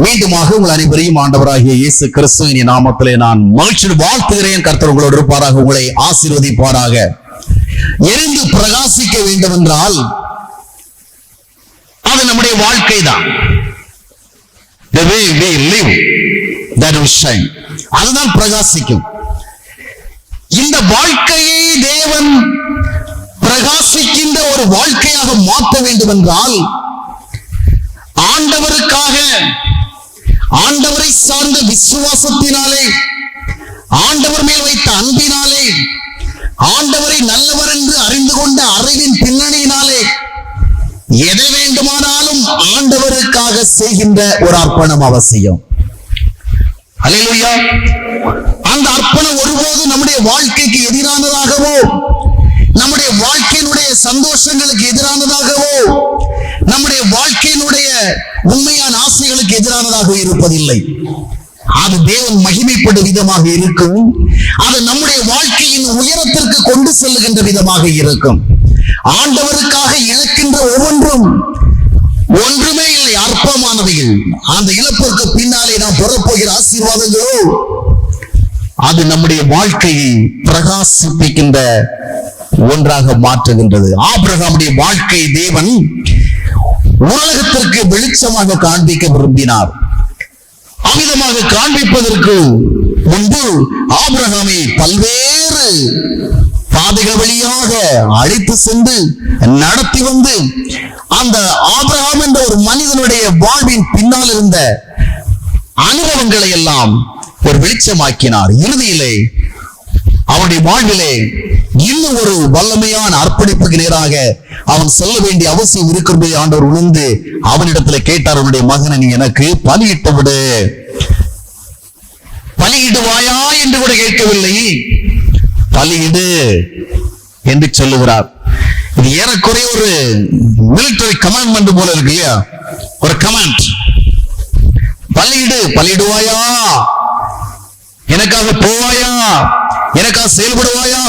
மீண்டுமாக உங்கள் அனைவரையும் ஆண்டவராகிய இயேசு கிறிஸ்துவின் நாமத்திலே நான் மகிழ்ச்சியோடு வாழ்த்துகிறேன். கர்த்தர் உங்களோடு இருப்பாராக, உங்களை ஆசீர்வதிப்பாராக. எரிந்து பிரகாசிக்க வேண்டும் என்றால் அது நம்முடைய வாழ்க்கை தான். The way we live, that will shine. அதுதான் பிரகாசிக்கும். இந்த வாழ்க்கையை தேவன் பிரகாசிக்கின்ற ஒரு வாழ்க்கையாக மாற்ற வேண்டும் என்றால் ஆண்டவருக்காக, ஆண்டவரை சார்ந்த விசுவாசத்தினாலே, ஆண்டவர் மேல் வைத்த அன்பினாலே, ஆண்டவரை நல்லவர் என்று அறிந்து கொண்ட அறிவின் பின்னணியினாலே எதை வேண்டுமானாலும் ஆண்டவருக்காக செய்கின்ற ஒரு அர்ப்பணம் அவசியம். அல்லேலூயா. அந்த அர்ப்பணம் ஒருபோது நம்முடைய வாழ்க்கைக்கு எதிரானதாகவோ, நம்முடைய வாழ்க்கையினுடைய சந்தோஷங்களுக்கு எதிரானதாகவோ, நம்முடைய வாழ்க்கையினுடைய உண்மையான ஆசைகளுக்கு எதிரானதாக இருப்பதில்லை. அது தேவன் மகிமைப்படும் விதமாக இருக்கும். அது நம்முடைய வாழ்க்கையின் உயரத்திற்கு கொண்டு செல்லுகின்ற விதமாக இருக்கும். ஆண்டவருக்காக இழக்கின்ற ஒவ்வொன்றும் ஒன்றுமே இல்லை, அற்பமானவைகள். அந்த இழப்பிற்கு பின்னாலே நாம் பெறப்போகிற ஆசீர்வாதங்களோ அது நம்முடைய வாழ்க்கையை பிரகாசிப்பிக்கின்ற ஒன்றாக மாற்றுகின்றது. ஆபிரகாமுடைய வாழ்க்கை தேவன் உலகத்திற்கு வெளிச்சமாக காண்பிக்க விரும்பினார். அமிதமாக காண்பிப்பதற்கு முன்பு ஆபிரகாமை பல்வேறு பாதைகள் வழியாக அழைத்து சென்று நடத்தி வந்து அந்த ஆபிரகாம் என்ற ஒரு மனிதனுடைய வாழ்வின் பின்னால் இருந்த அனுபவங்களை எல்லாம் ஒரு வெளிச்சமாக்கினார். இறுதியிலே அவனுடைய வாழ்விலே இன்னும் ஒரு வல்லமையான அர்ப்பணிப்புக்கு நேராக அவன் செல்ல வேண்டிய அவசியம் இருக்கிறது. ஆண்டவர் உணர்ந்து அவனிடத்துல கேட்டார், அவனுடைய மகனை நீ எனக்கு பலியிட்டு விடு. பலியிடுவாயா என்று கூட கேட்கவில்லை, பலியிடு என்று சொல்லுகிறார். இது ஏறக்குறைய ஒரு மிலிட்டரி கமாண்ட்மெண்ட் போல இருக்கு இல்லையா? ஒரு கமாண்ட். பலியிடு, பலியிடுவாயா, எனக்காக போவாயா, எனக்காக செயல்படுவாயா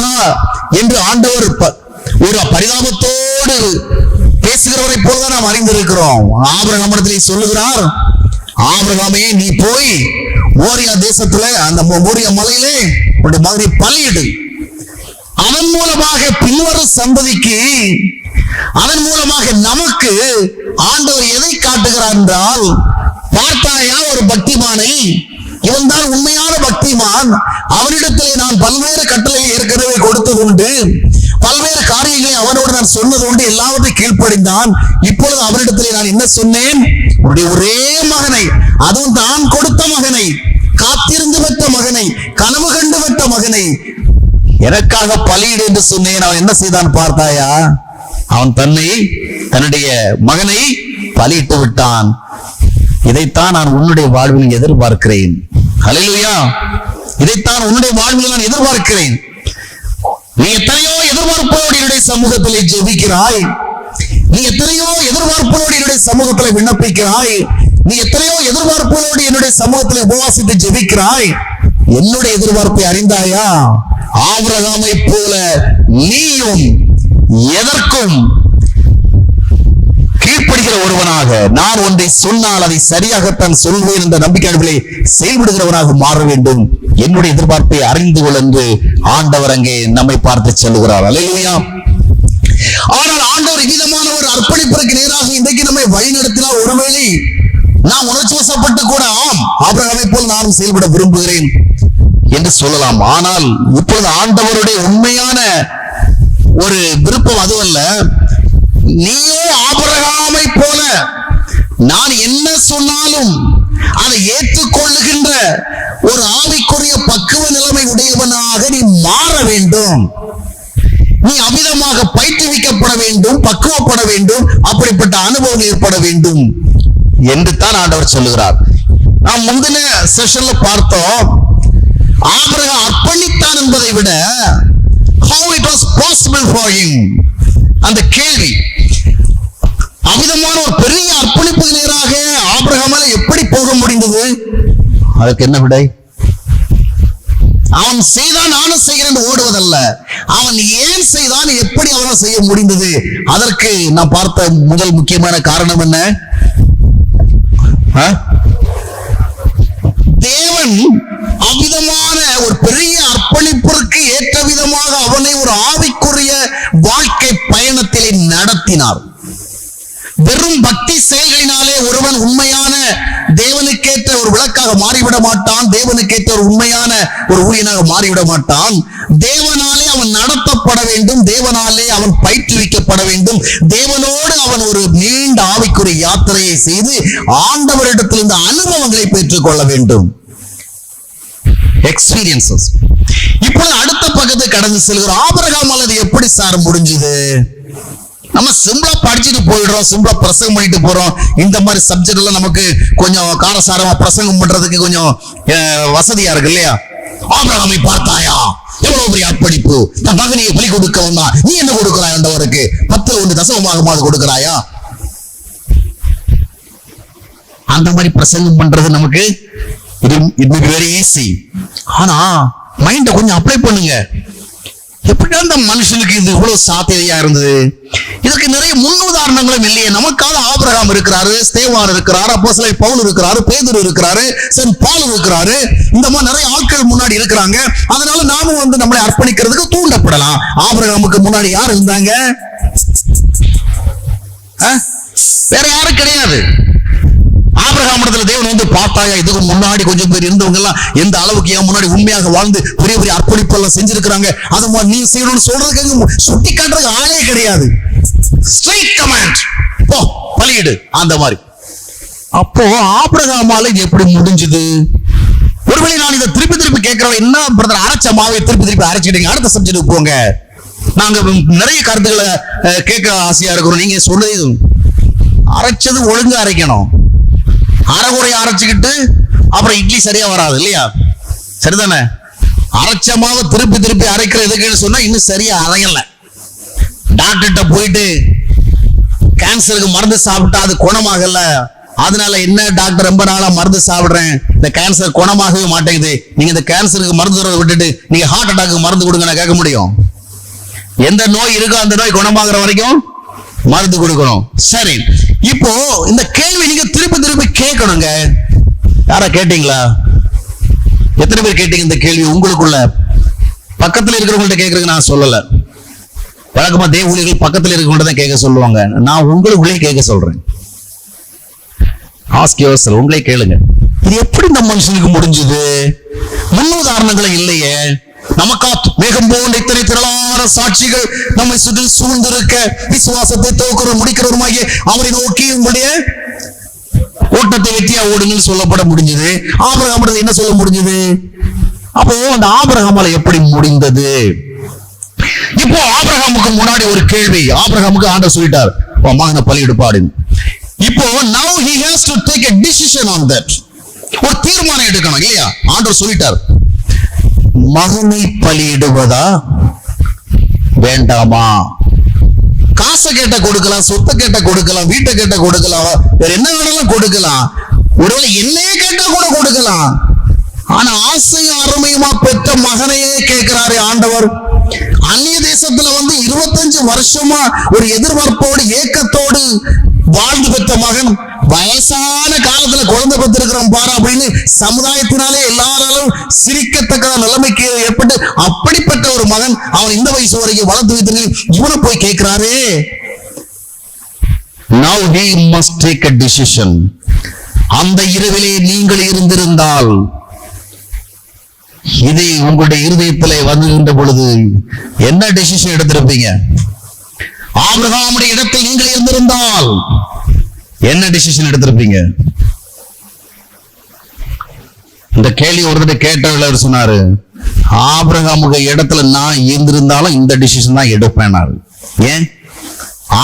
என்று ஆண்டவர் ஒரு பரிதாபத்தோடு பேசுகிறவரை போலதான் நாம் அறிந்திருக்கிறோம். ஆபிரகாமிடத்திலே சொல்லுகிறார், ஆபிரகாமே நீ போய் மோரியா தேசத்துல அந்த மோரியா மலையிலே உன்னுடைய மகனை பலியிடு. அதன் மூலமாக பின்வரும் சந்ததிக்கு, அதன் மூலமாக நமக்கு ஆண்டவர் எதை காட்டுகிறார் என்றால், பார்த்தாயா ஒரு பக்திமானை, இவன் தான் உண்மையான பக்திமான். அவனிடத்திலே நான் பல்வேறு கட்டளை ஏற்கனவே கொடுத்தது உண்டு, பல்வேறு காரியங்களை அவனோடு நான் சொன்னது உண்டு, எல்லாவற்றையும் கீழ்ப்படிந்தான். இப்பொழுது அவனிடத்திலே நான் என்ன சொன்னேன்? உன்னுடைய ஒரே மகனை, அதுவும் தான் கொடுத்த மகனை, காத்திருந்து பெற்ற மகனை, கனவு கண்டு பெற்ற மகனை எனக்காக பலியிடு என்று சொன்னேன். அவன் என்ன செய்தான் பார்த்தாயா? அவன் தன்னுடைய மகனை பலியிட்டு விட்டான். இதைத்தான் நான் உன்னுடைய வாழ்வில் எதிர்பார்க்கிறேன். ஹல்லேலூயா. இதைத்தான் உன்னுடைய வாழ்வில் நான் எதிர்பார்க்கிறேன். நீ எத்தனையோ எதிர்பார்ப்போடு என்னுடைய சமூகத்திலே ஜெபிக்கிறாய், நீ எத்தனையோ எதிர்பார்ப்போடு என்னுடைய சமூகத்திலே விண்ணப்பிக்கிறாய், நீ எத்தனையோ எதிர்பார்ப்போடு என்னுடைய சமூகத்திலே உபவாசித்து ஜெபிக்கிறாய். என்னுடைய எதிர்பார்ப்பை அறிந்தாயா? ஆபிரகாமை போல நீயும் எதற்கும் கீழ்ப்படுகிற ஒருவனாக, நான் ஒன்றை சொன்னால் அதை சரியாகத்தான் சொல்வேன் என்ற நம்பிக்கைகளை செயல்படுகிறவனாக மாற வேண்டும். என்னுடைய எதிர்பார்ப்பை அறிந்து கொள் என்று ஆண்டவர் அங்கே நம்மை பார்த்து சொல்லுகிறார். அல்லேலூயா. ஆனால் ஆண்டவர் விதமான ஒரு அர்ப்பணிப்பிற்கு நேராக இன்றைக்கு நம்மை வழிநடத்தினால் ஒருவேளை நாம் உணர்ச்சி வசப்பட்டு கூட ஆபிரகாமை போல் நானும் செயல்பட விரும்புகிறேன் என்று சொல்லலாம். ஆனால் இப்பொழுது ஆண்டவருடைய உண்மையான ஒரு விருப்பம் அதுவல்ல. நீயோ ஆபிரகாமை போல நான் என்ன சொன்னாலும் அதை ஏற்றுக்கொள்ளுகின்ற ஒரு ஆவிக்குரிய பக்குவ நிலைமை உடையவனாக நீ மாற வேண்டும். நீ அமிதமாக பயிற்றுவிக்கப்பட வேண்டும், பக்குவப்பட வேண்டும், அப்படிப்பட்ட அனுபவம் ஏற்பட வேண்டும் என்று தான் ஆண்டவர் சொல்லுகிறார். நாம் முந்தின செஷன்ல பார்த்தோம், ஆபிரகாம் அர்ப்பணித்தான் என்பதை விட how it was possible for him, அந்த கேள்வி அமிதமான ஒரு பெரிய அர்ப்பணிப்பு நேராக ஆபிரகாமால எப்படி போக முடிந்தது? அதற்கு என்ன விடை? அவன் செய்தான் நானும் செய்கிறேன் ஓடுவதல்ல, அவன் ஏன் செய்தான், எப்படி அவனால் செய்ய முடிந்தது? அதற்கு நான் பார்த்த முதல் முக்கியமான காரணம் என்ன? தேவன் அவ்விதமான ஒரு பெரிய அர்ப்பணிப்பிற்கு ஏற்ற விதமாக அவனை ஒரு ஆவிக்குரிய வாழ்க்கை பயணத்திலே நடத்தினார். வெறும் பக்தி செயல்களினாலே ஒருவன் உண்மையான தேவனுக்கேற்ற ஒரு விளக்காக மாறிவிட மாட்டான். தேவனுக்கேற்ற ஒரு உண்மையான ஒரு ஊழியனாக மாறிவிட மாட்டான். தேவனாலே அவன் நடத்தப்பட வேண்டும். தேவனாலே அவன் பயிற்றுவிக்கப்பட வேண்டும். தேவனோடு அவன் ஒரு நீண்ட ஆவிக்குரிய யாத்திரையை செய்து ஆண்டவரிடத்திலிருந்து அனுபவங்களை பெற்றுக் கொள்ள வேண்டும். எக்ஸ்பீரியன்சஸ். இப்பொழுது அடுத்த பக்கத்தை கடந்து செல்கிற ஆபிரகாம் அல்லது எப்படி சார் முடிஞ்சது? நம்ம சிம்பிளா படிச்சுட்டு போயிடுறோம், சிம்பிளா பிரசங்கம் பண்ணிட்டு போறோம். இந்த மாதிரி சப்ஜெக்ட் எல்லாம் நமக்கு கொஞ்சம் காரசாரமா பிரசங்கம் பண்றதுக்கு கொஞ்சம் வசதியா இருக்கு இல்லையா? ஆபிரகாமை பார்த்தாயா, எவ்வளவு பெரிய அர்ப்பணிப்பு, தன் மகனையை பலி கொடுக்க வந்தா, நீ என்ன கொடுக்கிறாய் ஆண்டவருக்கு? 10 தசமமாக கொடுக்கிறாயா? அந்த மாதிரி பிரசங்கம் பண்றது நமக்கு வெரி ஈஸி. ஆனா மைண்ட கொஞ்சம் அப்ளை பண்ணுங்க. எப்படி அந்த மனுஷனுக்கு இது இவ்வளவு சாத்தியதையா இருந்தது? இதற்கு நிறைய முன்னுதாரணங்களும் இல்லையே. நமக்காக ஆபிரகாம் இருக்கிறாரு, ஸ்தேவான் இருக்கிறாரு, அப்போஸ்தலர் பவுல் இருக்கிறாரு, பேதுரு இருக்கிறாரு, சென்ட் பால் இருக்கிறாரு. இந்த மாதிரி நிறைய ஆட்கள் முன்னாடி இருக்கிறாங்க. அதனால நாமும் நம்மளை அர்ப்பணிக்கிறதுக்கு தூண்டப்படலாம். ஆபிரகாமுக்கு முன்னாடி யார் இருந்தாங்க? வேற யாரும் கிடையாது. ஆபிரகாமிடத்துல தேவன் பார்த்தாயா, இதுக்கு முன்னாடி கொஞ்சம் பேர் இருந்தவங்க எல்லாம் எந்த அளவுக்கு ஏன் முன்னாடி உண்மையாக வாழ்ந்து பெரிய பெரிய அர்ப்பணிப்பு எல்லாம் செஞ்சிருக்கிறாங்க. அது மாதிரி நீ செய்யணும்னு சொல்றதுக்கு சுட்டி காட்டுறதுக்கு ஆளே கிடையாது. ஸ்ட்ரைட் கமாண்ட், போ பலியிடு, அந்த மாதிரி. அப்போ ஆபிரகாமால இது எப்படி முடிஞ்சது? ஒருவேளை நான் இதை திருப்பி திருப்பி கேட்கிறோம், என்ன பிரதர் அரைச்ச மாவை திருப்பி திருப்பி அரைச்சிட்டீங்க, அடுத்த சப்ஜெக்ட் போங்க. நாங்க நிறைய கருத்துக்களை கேட்க ஆசையா இருக்கிறோம். நீங்க சொல்றது அரைச்சது ஒழுங்கா அரைக்கணும். அரைகுறைய அரைச்சுக்கிட்டு அப்புறம் இட்லி சரியா வராது இல்லையா? சரிதானே? அரைச்ச மாவை திருப்பி திருப்பி அரைக்கிற எதுக்குன்னு சொன்னா இன்னும் சரியா அரையல. டாக்டர்கிட்ட போயிட்டு கேன்சருக்கு மருந்து சாப்பிட்டா அது குணமாகல, அதனால என்ன டாக்டர் ரொம்ப நாளா மருந்து சாப்பிடுறேன், இந்த கேன்சர் குணமாகவே மாட்டேங்குது. நீங்க இந்த கேன்சருக்கு மருந்து தரதை விட்டுட்டு நீங்க ஹார்ட் அட்டாக்கு மருந்து கொடுங்க நான் கேட்க முடியும்? எந்த நோய் இருக்கோ அந்த நோய் குணமாகிற வரைக்கும் மருந்து கொடுக்கணும். சரி, இப்போ இந்த கேள்வி நீங்க திருப்பி திருப்பி கேட்கணுங்க. யாரா கேட்டீங்களா? எத்தனை பேர் கேட்டீங்க இந்த கேள்வி? உங்களுக்குள்ள பக்கத்துல இருக்கிறவங்கள்ட்ட கேட்கறதுக்கு நான் சொல்லல. வழக்கமா தேவ ஊழியர்கள் பக்கத்துல இருக்கிறவங்க தான் கேட்க சொல்லுவாங்க. நான் உங்களுக்குள்ளே கேட்க சொல்றேன். ஆஸ்க் யுவர்செல்ஃப், உங்களே கேளுங்க. இது எப்படி இந்த மனுஷனுக்கு முடிஞ்சது? முன்னுதாரணங்களே இல்லையே. நமக்கா மேகம் போன்ற இத்தனை திரளான சாட்சிகள் நம்மை சுற்றி சூழ்ந்திருக்க, விசுவாசத்தை துவக்கிறவர் முடிக்கிறவருமாகிய அவரை நோக்கி உங்களுடைய ஓட்டத்தை வெற்றியா ஓடுங்கன்னு சொல்லப்பட முடிஞ்சது. ஆபிரகாம் என்ன சொல்ல முடிஞ்சது? அப்போ அந்த ஆபிரகாமால எப்படி முடிந்தது? இப்போ ஆபிரகாமுக்கு முன்னாடி ஒரு கேள்வி. ஆபிரகாமுக்கு ஆண்டவர் சொல்லிட்டார், மகனை பலியிடுப்பாடு. இப்போ now he has to take a decision on that. ஒரு தீர்மானம் எடுக்கணும் இல்லையா? ஆண்டவர் சொல்லிட்டார், மகனை பலியிடுவதா வேண்டாமா? காசை கேட்ட கொடுக்கலாம், சொத்தை கேட்ட கொடுக்கலாம், வீட்டை கேட்ட கொடுக்கலாம், வேற என்ன வேணாலும் கொடுக்கலாம், ஒருவேளை என்னையே கேட்டா கூட கொடுக்கலாம். ஆனா ஆசையும் அருமையுமா பெற்ற மகனையே கேட்கிறாரு ஆண்டவர். அந்நிய தேசத்துல 25 வருஷமா ஒரு எதிர்பார்ப்போடு ஏக்கத்தோடு வாழ்ந்து பெற்ற மகன் வயசான காலத்துல குழந்தை பெற்றிருக்கிறோம் பாரு அப்படின்னு சமுதாயத்தினாலே எல்லாராலும் சிரிக்கத்தக்க நிலைமைக்கு ஏற்பட்டு அப்படிப்பட்ட ஒரு மகன் அவன் இந்த வயசு வரைக்கும் வளர்த்து வைத்திருக்க இவனை போய் கேட்கிறாரே. Now he must take a decision. அந்த இரவிலே நீங்கள் இருந்திருந்தால், இது உங்களுடைய இருதயத்திலே வந்துகின்ற பொழுது என்ன டெசிஷன் எடுத்திருப்பீங்க? ஆபிரகாமுடைய இடத்தில் நீங்கள் இருந்திருந்தால் என்ன டிசிஷன் எடுத்திருப்பீங்க? இந்த கேள்வி ஒருத்தர் கேட்டவர் சொன்னாரு, ஆபிரகாமுடைய இடத்துல நான் இருந்திருந்தாலும் இந்த டிசிஷன் தான் எடுப்பேன். ஏன்?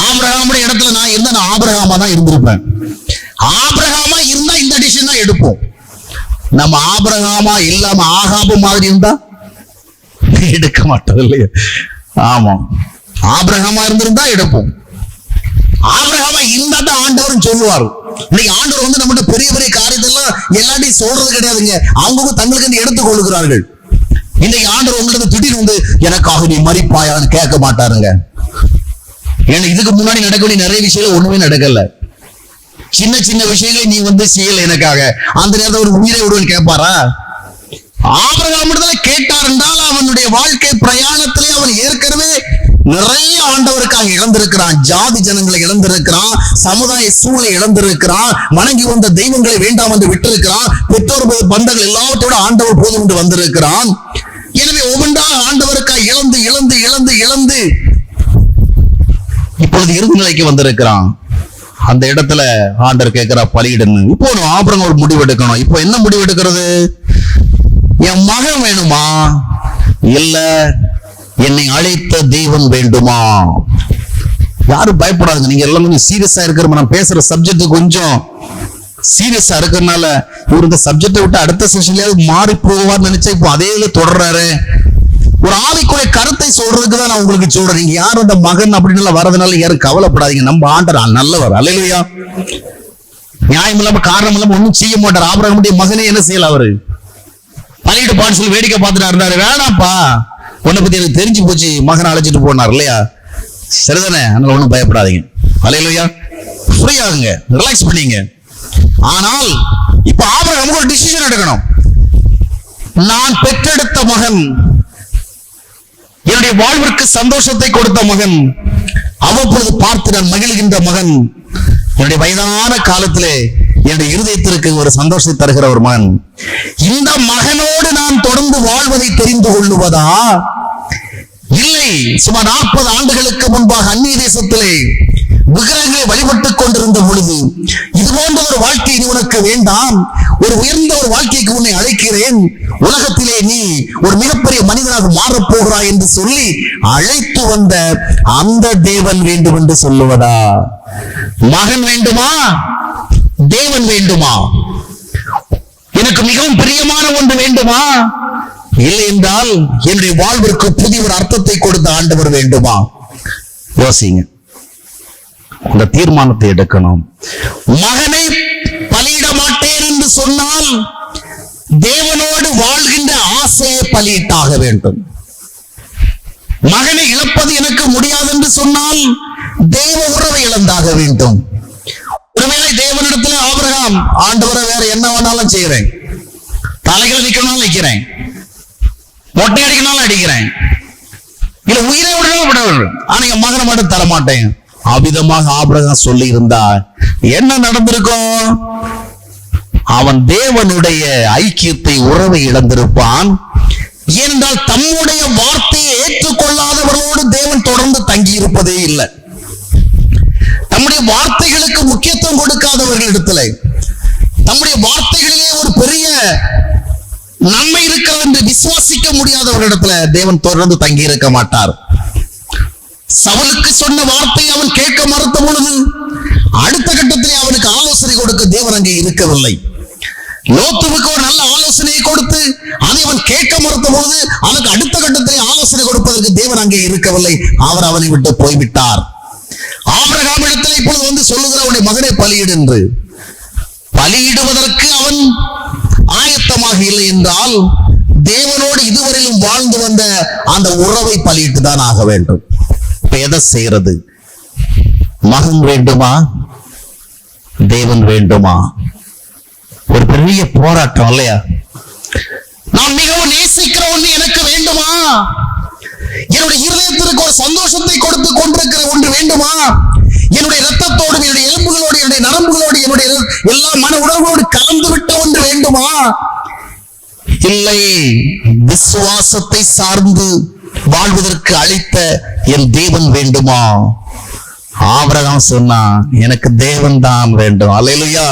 ஆபிரகாமுடைய இடத்துல நான் இருந்தா நான் ஆபிரகாமா தான் இருந்திருப்பேன். ஆபிரகாமா இருந்தா இந்த டிசிஷன் தான் எடுப்போம். நம்ம ஆபிரகாமா இல்லாம ஆகாபு மாதிரி இருந்தா எடுக்க மாட்டோம் இல்லையா? ஆமா, ஆபிரகாமா இருந்திருந்தா எடுப்போம். ஆபிரகாமா இருந்தா தான் ஆண்டவர் சொல்லுவார். இன்னைக்கு ஆண்டவர் நம்மகிட்ட பெரிய பெரிய காரியத்தெல்லாம் எல்லாத்தையும் சொல்றது கிடையாதுங்க. அவங்க தங்களுக்கு எடுத்துக் கொள்ளுகிறார்கள். இன்னைக்கு ஆண்டவர் உங்களுக்கு திடீர்னு எனக்காக நீ மரிப்பாயான்னு கேட்க மாட்டாருங்க. ஏன்னா இதுக்கு முன்னாடி நடக்க வேண்டிய நிறைய விஷயங்கள் ஒண்ணுமே நடக்கல. சின்ன சின்ன விஷயங்களை நீ செய்யல எனக்காக, அந்த நேரத்தில் ஒரு உயிரை விடுவேன்னு கேட்பாரா? ஆபிரகாமிடத்தில் கேட்டார் என்றால் அவனுடைய வாழ்க்கை பிரயாணத்திலே அவன் ஏற்கனவே நிறைய ஆண்டவருக்காக இழந்திருக்கிறான். ஜாதி ஜனங்களை இழந்திருக்கிறான், சமுதாய சூழலை இழந்திருக்கிறான், வணங்கி வந்த தெய்வங்களை வேண்டாம் என்று விட்டிருக்கிறான், பெற்றோர் பந்தங்கள் எல்லாவற்றோட ஆண்டவர் போதும் என்று வந்திருக்கிறான். எனவே ஒவ்வொன்றாக ஆண்டவருக்காக இழந்து இழந்து இழந்து இழந்து இப்பொழுது இறுதி நிலைக்கு வந்திருக்கிறான். அந்த இடத்துல ஆண்டவர் கேட்கிறா பலியிடுன்னு. இப்போ ஆபிரகாம் ஒரு முடிவு எடுக்கணும். இப்போ என்ன முடிவு எடுக்கிறது? என் மகன் வேணுமா, இல்ல என்னை அழைத்த தெய்வன் வேண்டுமா? யாரும் பயப்படாதுங்க. நீங்க எல்லாம் கொஞ்சம் சீரியஸா இருக்கிற, நான் பேசுற சப்ஜெக்ட் கொஞ்சம் சீரியஸா இருக்கிறதுனால இவர் இந்த சப்ஜெக்டை விட்டு அடுத்த செஷன்லயாவது மாறி போவார்னு நினைச்சா இப்போ அதே தொடர்றாரு. ஒரு ஆவிக்குரிய கருத்தை சொல்றதுக்கு தான் நான் உங்களுக்கு சொல்றேன். நீங்க யாரும் அந்த மகன் அப்படின்னு வரதுனால யாரும் கவலைப்படாதீங்க. நம்ம ஆண்டவர் நல்லவர். அல்லேலூயா. நியாயம் இல்லாம காரணம் இல்லாம ஒன்னும் செய்ய மாட்டார். ஆபிரகாமுடைய மகனே என்ன செய்யல, அவரு பலியிடுப்பான்னு சொல்லி வேடிக்கை பார்த்துட்டு இருந்தாரு. வேணாப்பா, உன்னை பத்தி எனக்கு தெரிஞ்சு போச்சு, மகனை அழைச்சிட்டு போனார் இல்லையா? சரிதானே? அதனால ஒன்றும் பயப்படாதீங்க. அல்லேலூயா. ஃப்ரீ ஆகுங்க, ரிலாக்ஸ் பண்ணீங்க. ஆனால் இப்ப ஆபிரகாம் ஒரு டிசிஷன் எடுக்கணும். நான் பெற்றெடுத்த மகன், என்னுடைய வாழ்விற்கு சந்தோஷத்தை கொடுத்த மகன், அவ்வப்பொழுது பார்த்து நான் மகிழ்கின்ற மகன், என்னுடைய வயதான காலத்திலே என்னுடைய இருதயத்திற்கு ஒரு சந்தோஷத்தை தருகிற ஒரு மகன், இந்த மகனோடு நான் தொடர்ந்து வாழ்வதை தெரிந்து கொள்ளுவதா, இல்லை சுமார் 40 ஆண்டுகளுக்கு முன்பாக அந்நிய தேசத்திலே விக்கிரகங்களை வழிபட்டுக் கொண்டிருந்த பொழுது இது போன்ற ஒரு வாழ்க்கை நீ உனக்கு வேண்டாம், ஒரு உயர்ந்த ஒரு வாழ்க்கைக்கு உன்னை அழைக்கிறேன், உலகத்திலே நீ ஒரு மிகப்பெரிய மனிதனாக மாறப் போகிறாய் என்று சொல்லி அழைத்து வந்த அந்த தேவன் வேண்டும் என்று சொல்லுவதா? மகன் வேண்டுமா, தேவன் வேண்டுமா? எனக்கு மிகவும் பிரியமான ஒன்று வேண்டுமா, இல்லை என்றால் என்னுடைய வாழ்விற்கு புதிய ஒரு அர்த்தத்தை கொடுத்த ஆண்டவர் வேண்டுமா? யோசிங்க, அந்த தீர்மானத்தை எடுக்கணும். மகனை பலியிட மாட்டேன் என்று சொன்னால் தேவனோடு வாழ்கின்ற ஆசையை பலியிட்டாக வேண்டும். மகனை இழப்பது எனக்கு முடியாது என்று சொன்னால் தேவ உறவை இழந்தாக வேண்டும். ஒருவேளை தேவனிடத்தில் ஆபிரகாம், ஆண்டவரை வேற என்ன வேணாலும் செய்யறேன், தலைகளை நிக்கணும்னாலும் நிக்கிறேன், மொட்டை அடிக்கணும்னாலும் அடிக்கிறேன், இல்ல உயிரை விடணும் விட, ஆனா என் மகனை மட்டும் தரமாட்டேன் அவ்விதமாக ஆபிரகாம் சொல்லி இருந்தா என்ன நடந்திருக்கும்? அவன் தேவனுடைய ஐக்கியத்தை, உறவை இழந்திருப்பான். ஏனென்றால் தம்முடைய வார்த்தையை ஏற்றுக்கொள்ளாதவர்களோடு தேவன் தொடர்ந்து தங்கி இருப்பதே இல்லை. தம்முடைய வார்த்தைகளுக்கு முக்கியத்துவம் கொடுக்காதவர்களிடத்துல, தம்முடைய வார்த்தைகளிலே ஒரு பெரிய நன்மை இருக்கிறது என்று விசுவாசிக்க முடியாதவர்களிடத்துல தேவன் தொடர்ந்து தங்கி இருக்க மாட்டார். சவுலுக்கு சொன்ன வார்த்தை அவன் கேட்க மறுத்த பொழுது அடுத்த கட்டத்திலே அவனுக்கு ஆலோசனை கொடுக்க தேவன் அங்கே இருக்கவில்லை. லோத்துவுக்கு ஒரு நல்ல ஆலோசனையை கொடுத்து அதை அவன் கேட்க மறுத்த பொழுது அவனுக்கு அடுத்த கட்டத்திலே ஆலோசனை கொடுப்பதற்கு தேவன் அங்கே இருக்கவில்லை. அவர் அவனை விட்டு போய்விட்டார். ஆபிரகாம் இடத்தில் இப்பொழுது வந்து சொல்லுகிற அவனுடைய மகனை பலியிடு என்று. பலியிடுவதற்கு அவன் ஆயத்தமாக இல்லை என்றால் தேவனோடு இதுவரையிலும் வாழ்ந்து வந்த அந்த உறவை பலியிட்டு தான் ஆக வேண்டும். இப்ப எதை செய்யறது? மகன் வேண்டுமா, தேவன் வேண்டுமா? ஒரு பெரிய போராட்டம் இல்லையா? நான் மிகவும் நேசிக்கிற ஒன்று எனக்கு வேண்டுமா, என்னுடைய இருதயத்திற்கு ஒரு சந்தோஷத்தை கொடுத்து கொண்டிருக்கிற ஒன்று வேண்டுமா, என்னுடைய ரத்தத்தோடு, என்னுடைய எலும்புகளோடு, என்னுடைய நரம்புகளோடு, என்னுடைய எல்லா மன உணர்வோடு கலந்து விட்ட ஒன்று வேண்டுமா? இல்லை, விசுவாசத்தை சார்ந்து வாழ்வதற்கு அழைத்த என் தேவன் வேண்டுமா? ஆபிரகாம் சொன்னா எனக்கு தேவன் தான் வேண்டும். அல்லேலூயா.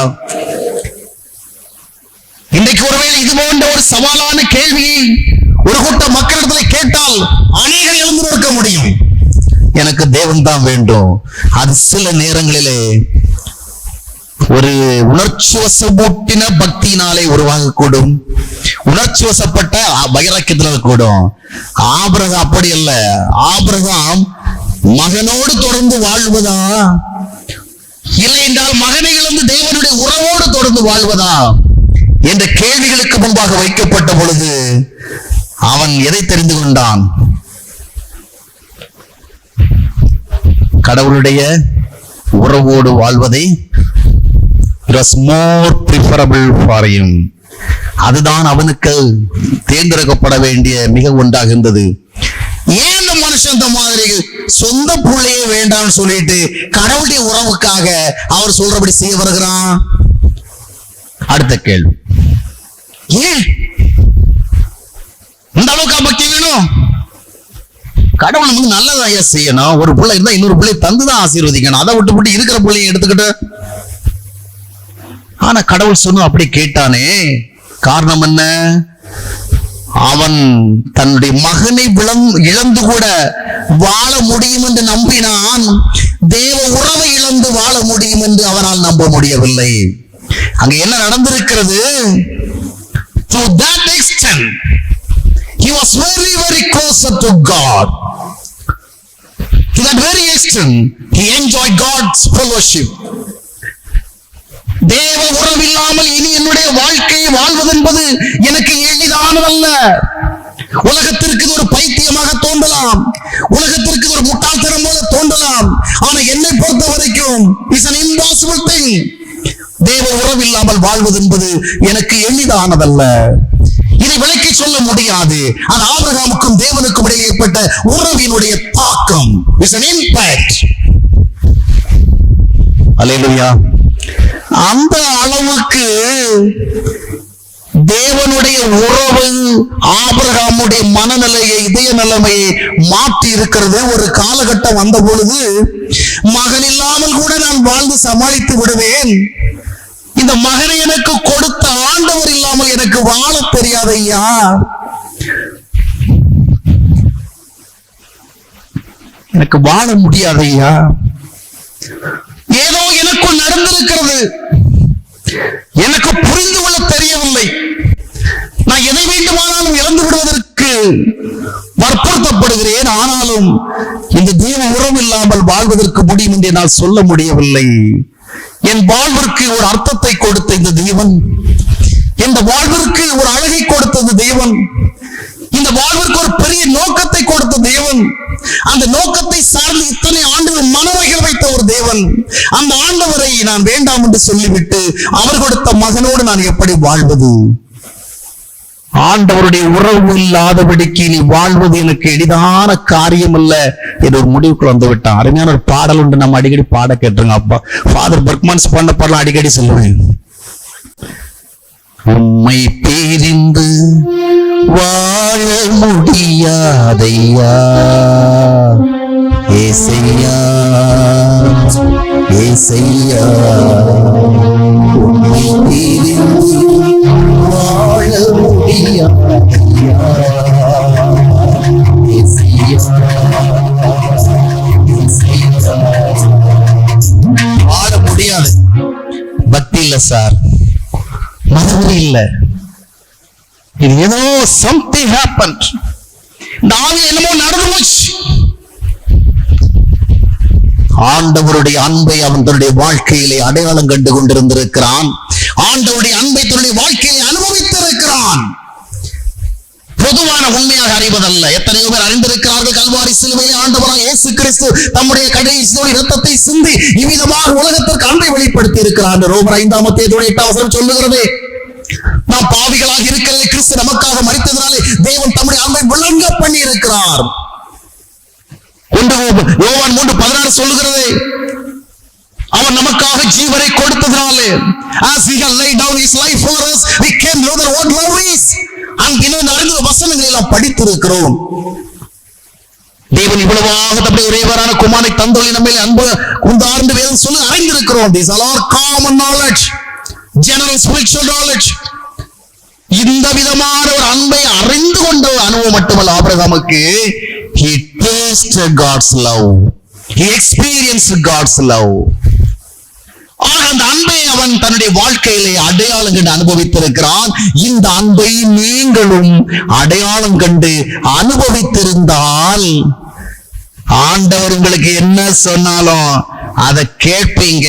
இன்றைக்கு ஒருவேளை இது போன்ற ஒரு சவாலான கேள்வியை ஒரு கூட்ட மக்களிடத்தில் கேட்டால் அநேகர் எழுந்து நிற்க முடியும். எனக்கு தேவன் தான் வேண்டும். அது சில நேரங்களிலே ஒரு உணர்ச்சி வசப்பூட்டின பக்தியினாலே உருவாகக்கூடும், உணர்ச்சி வசப்பட்ட வைராக்கியத்தினால் கூடும். ஆபிரகாம் அப்படி அல்ல. ஆபிரகாம் மகனோடு தொடர்ந்து வாழ்வதா, இல்லை என்றால் மகனை இழந்து தேவனுடைய உறவோடு தொடர்ந்து வாழ்வதா என்ற கேள்விகளுக்கு முன்பாக வைக்கப்பட்ட பொழுது அவன் எதை தெரிந்து கொண்டான்? கடவுளுடைய உறவோடு வாழ்வதை it was more preferable for him. அதுதான் அவனுக்கு தேர்ந்தெடுக்கப்பட வேண்டிய மிக ஒன்றாக இருந்தது. ஏன் இந்த மனுஷன் இந்த மாதிரி சொந்த பிள்ளையே வேண்டாம்னு சொல்லிட்டு கடவுளுடைய உறவுக்காக அவர் சொல்றபடி செய்ய வருகிறான்? அடுத்த கேள்வி, ஏன் இந்த அளவுக்கு பக்தி வேணும்? கடவுள் நமக்கு நல்லதாக செய்யணும். ஒரு பிள்ளை இருந்தா இன்னொரு பிள்ளை தந்துதான் ஆசீர்வதிக்கணும். அதை விட்டு இருக்கிற பிள்ளையை எடுத்துக்கிட்டு. ஆனா கடவுள் சொன்ன அப்படி கேட்டானே, காரணம் என்ன? அவன் தன்னுடைய மகனை இழந்து கூட வாழ முடியும் என்று நம்பினான். தேவ உறவை இழந்து வாழ முடியும் என்று அவனால் நம்ப முடியவில்லை. அங்க என்ன நடந்திருக்கிறது? To that extent he was very very closer to God. To that very extent he enjoyed God's fellowship. தேவ உறவில்லாமல் இனி என்னுடைய வாழ்க்கையை வாழ்வது என்பது எனக்கு எளிதானதல்ல. உலகத்திற்கு ஒரு பைத்தியமாக தோன்றலாம், உலகத்திற்கு ஒரு முட்டாள்தனம் போல தோன்றலாம். ஆனா என்னை பொறுத்த வரைக்கும் இட்ஸ் an impossible thing. தேவ உறவில்லாமல் வாழ்வது என்பது எனக்கு எளிதானதல்ல. இதை விளக்கி சொல்ல முடியாது. அது ஆபிரகாமுக்கும் தேவனுக்கும் இடையே ஏற்பட்ட உறவினுடைய தாக்கம். It's an impact. அல்லேலூயா. அந்த அளவுக்கு தேவனுடைய உறவு ஆபிரகாமுடைய மனநிலையை, இதய நிலைமையை மாற்றி இருக்கிறது. ஒரு காலகட்டம் வந்த பொழுது மகன் இல்லாமல் கூட நான் வாழ்ந்து சமாளித்து விடுவேன். இந்த மகனை எனக்கு கொடுத்த ஆண்டவர் இல்லாமல் எனக்கு வாழ தெரியாது ஐயா. எனக்கு வாழ முடியாது ஐயா. ஏதோ எனக்குள் நடந்திருக்கிறது, எனக்கு புரிந்து கொள்ள தெரியவில்லை. நான் எதை வேண்டுமானாலும் இழந்து விடுவதற்கு வற்புறுத்தப்படுகிறேன். ஆனாலும் இந்த தேவ உறவு இல்லாமல் வாழ்வதற்கு முடியும் என்று என்னால் சொல்ல முடியவில்லை. என் வாழ்விற்கு ஒரு அர்த்தத்தை கொடுத்த இந்த தேவன், இந்த வாழ்விற்கு ஒரு அழகை கொடுத்தது தேவன், இந்த வாழ்விற்கு ஒரு பெரிய நோக்கத்தை கொடுத்த தேவன், அந்த நோக்கத்தை சார்ந்து இத்தனை ஆண்டுகள் மனவகைகள் வைத்த ஒரு தேவன், அந்த ஆண்டவரை நான் வேண்டாம் என்று சொல்லிவிட்டு அவர் கொடுத்த மகனோடு நான் எப்படி வாழ்வது? ஆண்டவருடைய உறவு இல்லாதபடிக்கு நீ வாழ்வது எனக்கு எளிதான காரியம் அல்ல என்று ஒரு முடிவுக்குள் வந்து விட்டான். அருமையான ஒரு பாடல் உண்டு, நம்ம அடிக்கடி பாட கேட்டுருங்க. அப்பா ஃபாதர் பர்க்மன்ஸ் பண்ண பாடலாம் அடிக்கடி சொல்லுவேன். உம்மை பிரிந்து வாழ முடியாதையா ஏசையா ஏசையா, உம்மை பிரிந்து வாழ முடியாதையா ஏசையா ஏசையா. வாழ முடியாது. பக்தி இல்ல சார், மனது இல்ல. இது ஏதோ something happened. இந்த ஆவி என்னமோ நடந்து போச்சு. ஆண்டவருடைய அன்பை அவன் தன்னுடைய வாழ்க்கையிலே அடையாளம் கண்டு கொண்டிருந்திருக்கிறான். ஆண்டவருடைய அன்பை தன்னுடைய வாழ்க்கையிலே அனுபவித்திருக்கிறான். பொதுவான உண்மையாக அறிவதல்ல. எத்தனையோ பேர் அறிந்திருக்கிறார்கள், கல்வாரி சிலுவையில் ஆண்டவராக இயேசு கிறிஸ்து தம்முடைய கடைசி இரத்தத்தை சிந்தி இவ்விதமாக உலகத்திற்கு அன்பை வெளிப்படுத்தி இருக்கிறார். ரோமர் 5:8 சொல்லுகிறது, நாம் பாவிகளாக இருக்கிறது கிறிஸ்து நமக்காக மரித்ததனாலே தேவன் தம்முடைய அன்பை விளங்க பண்ணி இருக்கிறார். யோவான் 3:16 சொல்லுகிறது, அவன் நமக்காக ஜீவனை கொடுத்ததனாலே as he had laid down his life for us we can know that what love is. அங்கிருந்து அறிந்த வசனங்களை எல்லாம் படித்திருக்கிறோம். தேவன் இவ்வளவாக தம்முடைய ஒரேவரான குமாரனை தந்தொழி நம்மை அன்பு குந்தார்ந்து வேதம் சொல்லி அறிந்திருக்கிறோம். These are all common knowledge, general spiritual knowledge. இந்த விதமான ஒரு அன்பை அறிந்து கொண்ட ஒரு அனுபவம் மட்டுமல்ல ஆபிரகாமுக்கு, he tasted God's love, he experienced God's love. அந்த அன்பை அவன் தன்னுடைய வாழ்க்கையிலே அடையாளம் கண்டு அனுபவித்திருக்கிறான். இந்த அன்பை நீங்களும் அடையாளம் கண்டு அனுபவித்திருந்தால் ஆண்டவர் உங்களுக்கு என்ன சொன்னாலும் அதை கேட்பீங்க.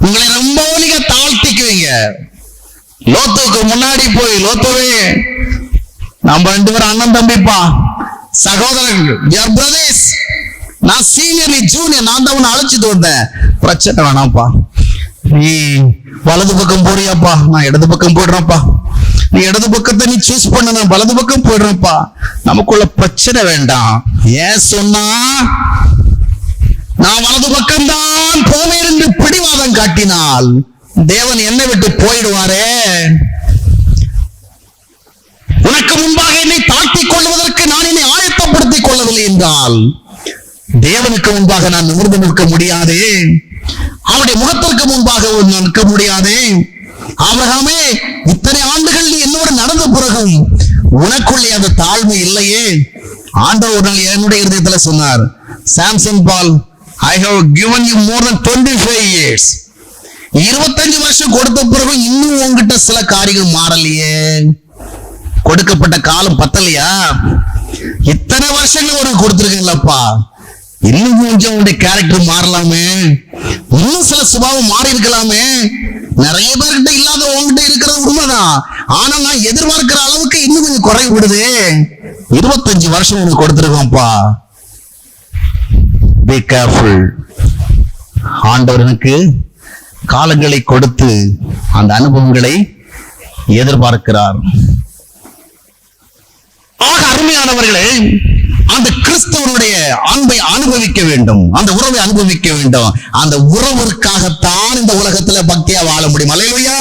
உங்களை ரொம்ப நீங்க தாழ்த்திக்குவீங்க. லோத்துக்கு முன்னாடி போய், லோத்துவே நம்ம 2 பேரும் அண்ணன் தம்பிப்பா, சகோதரர்கள், நான் சீனியர் நீ ஜூனியர், நான் தான் உன்னை அழைச்சிட்டு வந்தேன், பிரச்சனை வேணாம்ப்பா, நீ வலது பக்கம் போறியாப்பா, நான் இடது பக்கம் போடுறேன்ப்பா, நீ இடது பக்கத்தை நீ சூஸ் பண்ண, நான் வலது பக்கம் போயிடுறேன்ப்பா. நமக்குள்ள பிரச்சனை வேண்டாம். ஏன் சொன்னா, நான் வலது பக்கம்தான் போவேன் என்று பிடிவாதம் காட்டினால் தேவன் என்னை விட்டு போயிடுவாரே. உனக்கு முன்பாக என்னை தாழ்த்திக் கொள்வதற்கு நான் என்னை ஆயத்தப்படுத்திக் கொள்ளவில்லை என்றால் தேவனுக்கு முன்பாக நான் நிமிர்ந்து நிற்க முடியாது. அவருடைய முகத்திற்கு முன்பாக நிற்க முடியாது. ஆபிரகாமே, இத்தனை ஆண்டுகள் நீ என்னோடு நடந்த பிறகும் உனக்குள்ளே அந்த தாழ்மை இல்லையே. ஆண்டவர் ஒரு நாள் என்னுடைய இருதயத்தில் சொன்னார், Samson Paul, I have given you more than 25 years. 25 வருஷம் கொடுத்த பிறகு இன்னும் உங்ககிட்ட சில காரியங்கள் மாறலையே. கொடுக்கப்பட்ட காலம் பத்தலையா? இத்தனை வருஷங்கள் உனக்கு கொடுத்திருக்கீங்களப்பா, இன்னும் கொஞ்சம் உங்களுடைய கேரக்டர் மாறலாமே, இன்னும் சில சுபாவம் மாறி இருக்கலாமே. நிறைய பேர்கிட்ட இல்லாத உங்ககிட்ட இருக்கிறது உண்மைதான். ஆனா நான் எதிர்பார்க்கிற அளவுக்கு இன்னும் கொஞ்சம் குறைவு விடுது. 25 வருஷம் உனக்கு கொடுத்திருக்கோம்ப்பா. Be careful. ஆண்டவர் எனக்கு காலங்களை கொடுத்து அந்த அனுபவங்களை எதிர்பார்க்கிறார். ஆக அருமையானவர்களே, அந்த கிறிஸ்தவனுடைய அன்பை அனுபவிக்க வேண்டும், அந்த உறவை அனுபவிக்க வேண்டும். அந்த உறவிற்காகத்தான் இந்த உலகத்துல பக்தியா வாழ முடியும். அல்லேலூயா.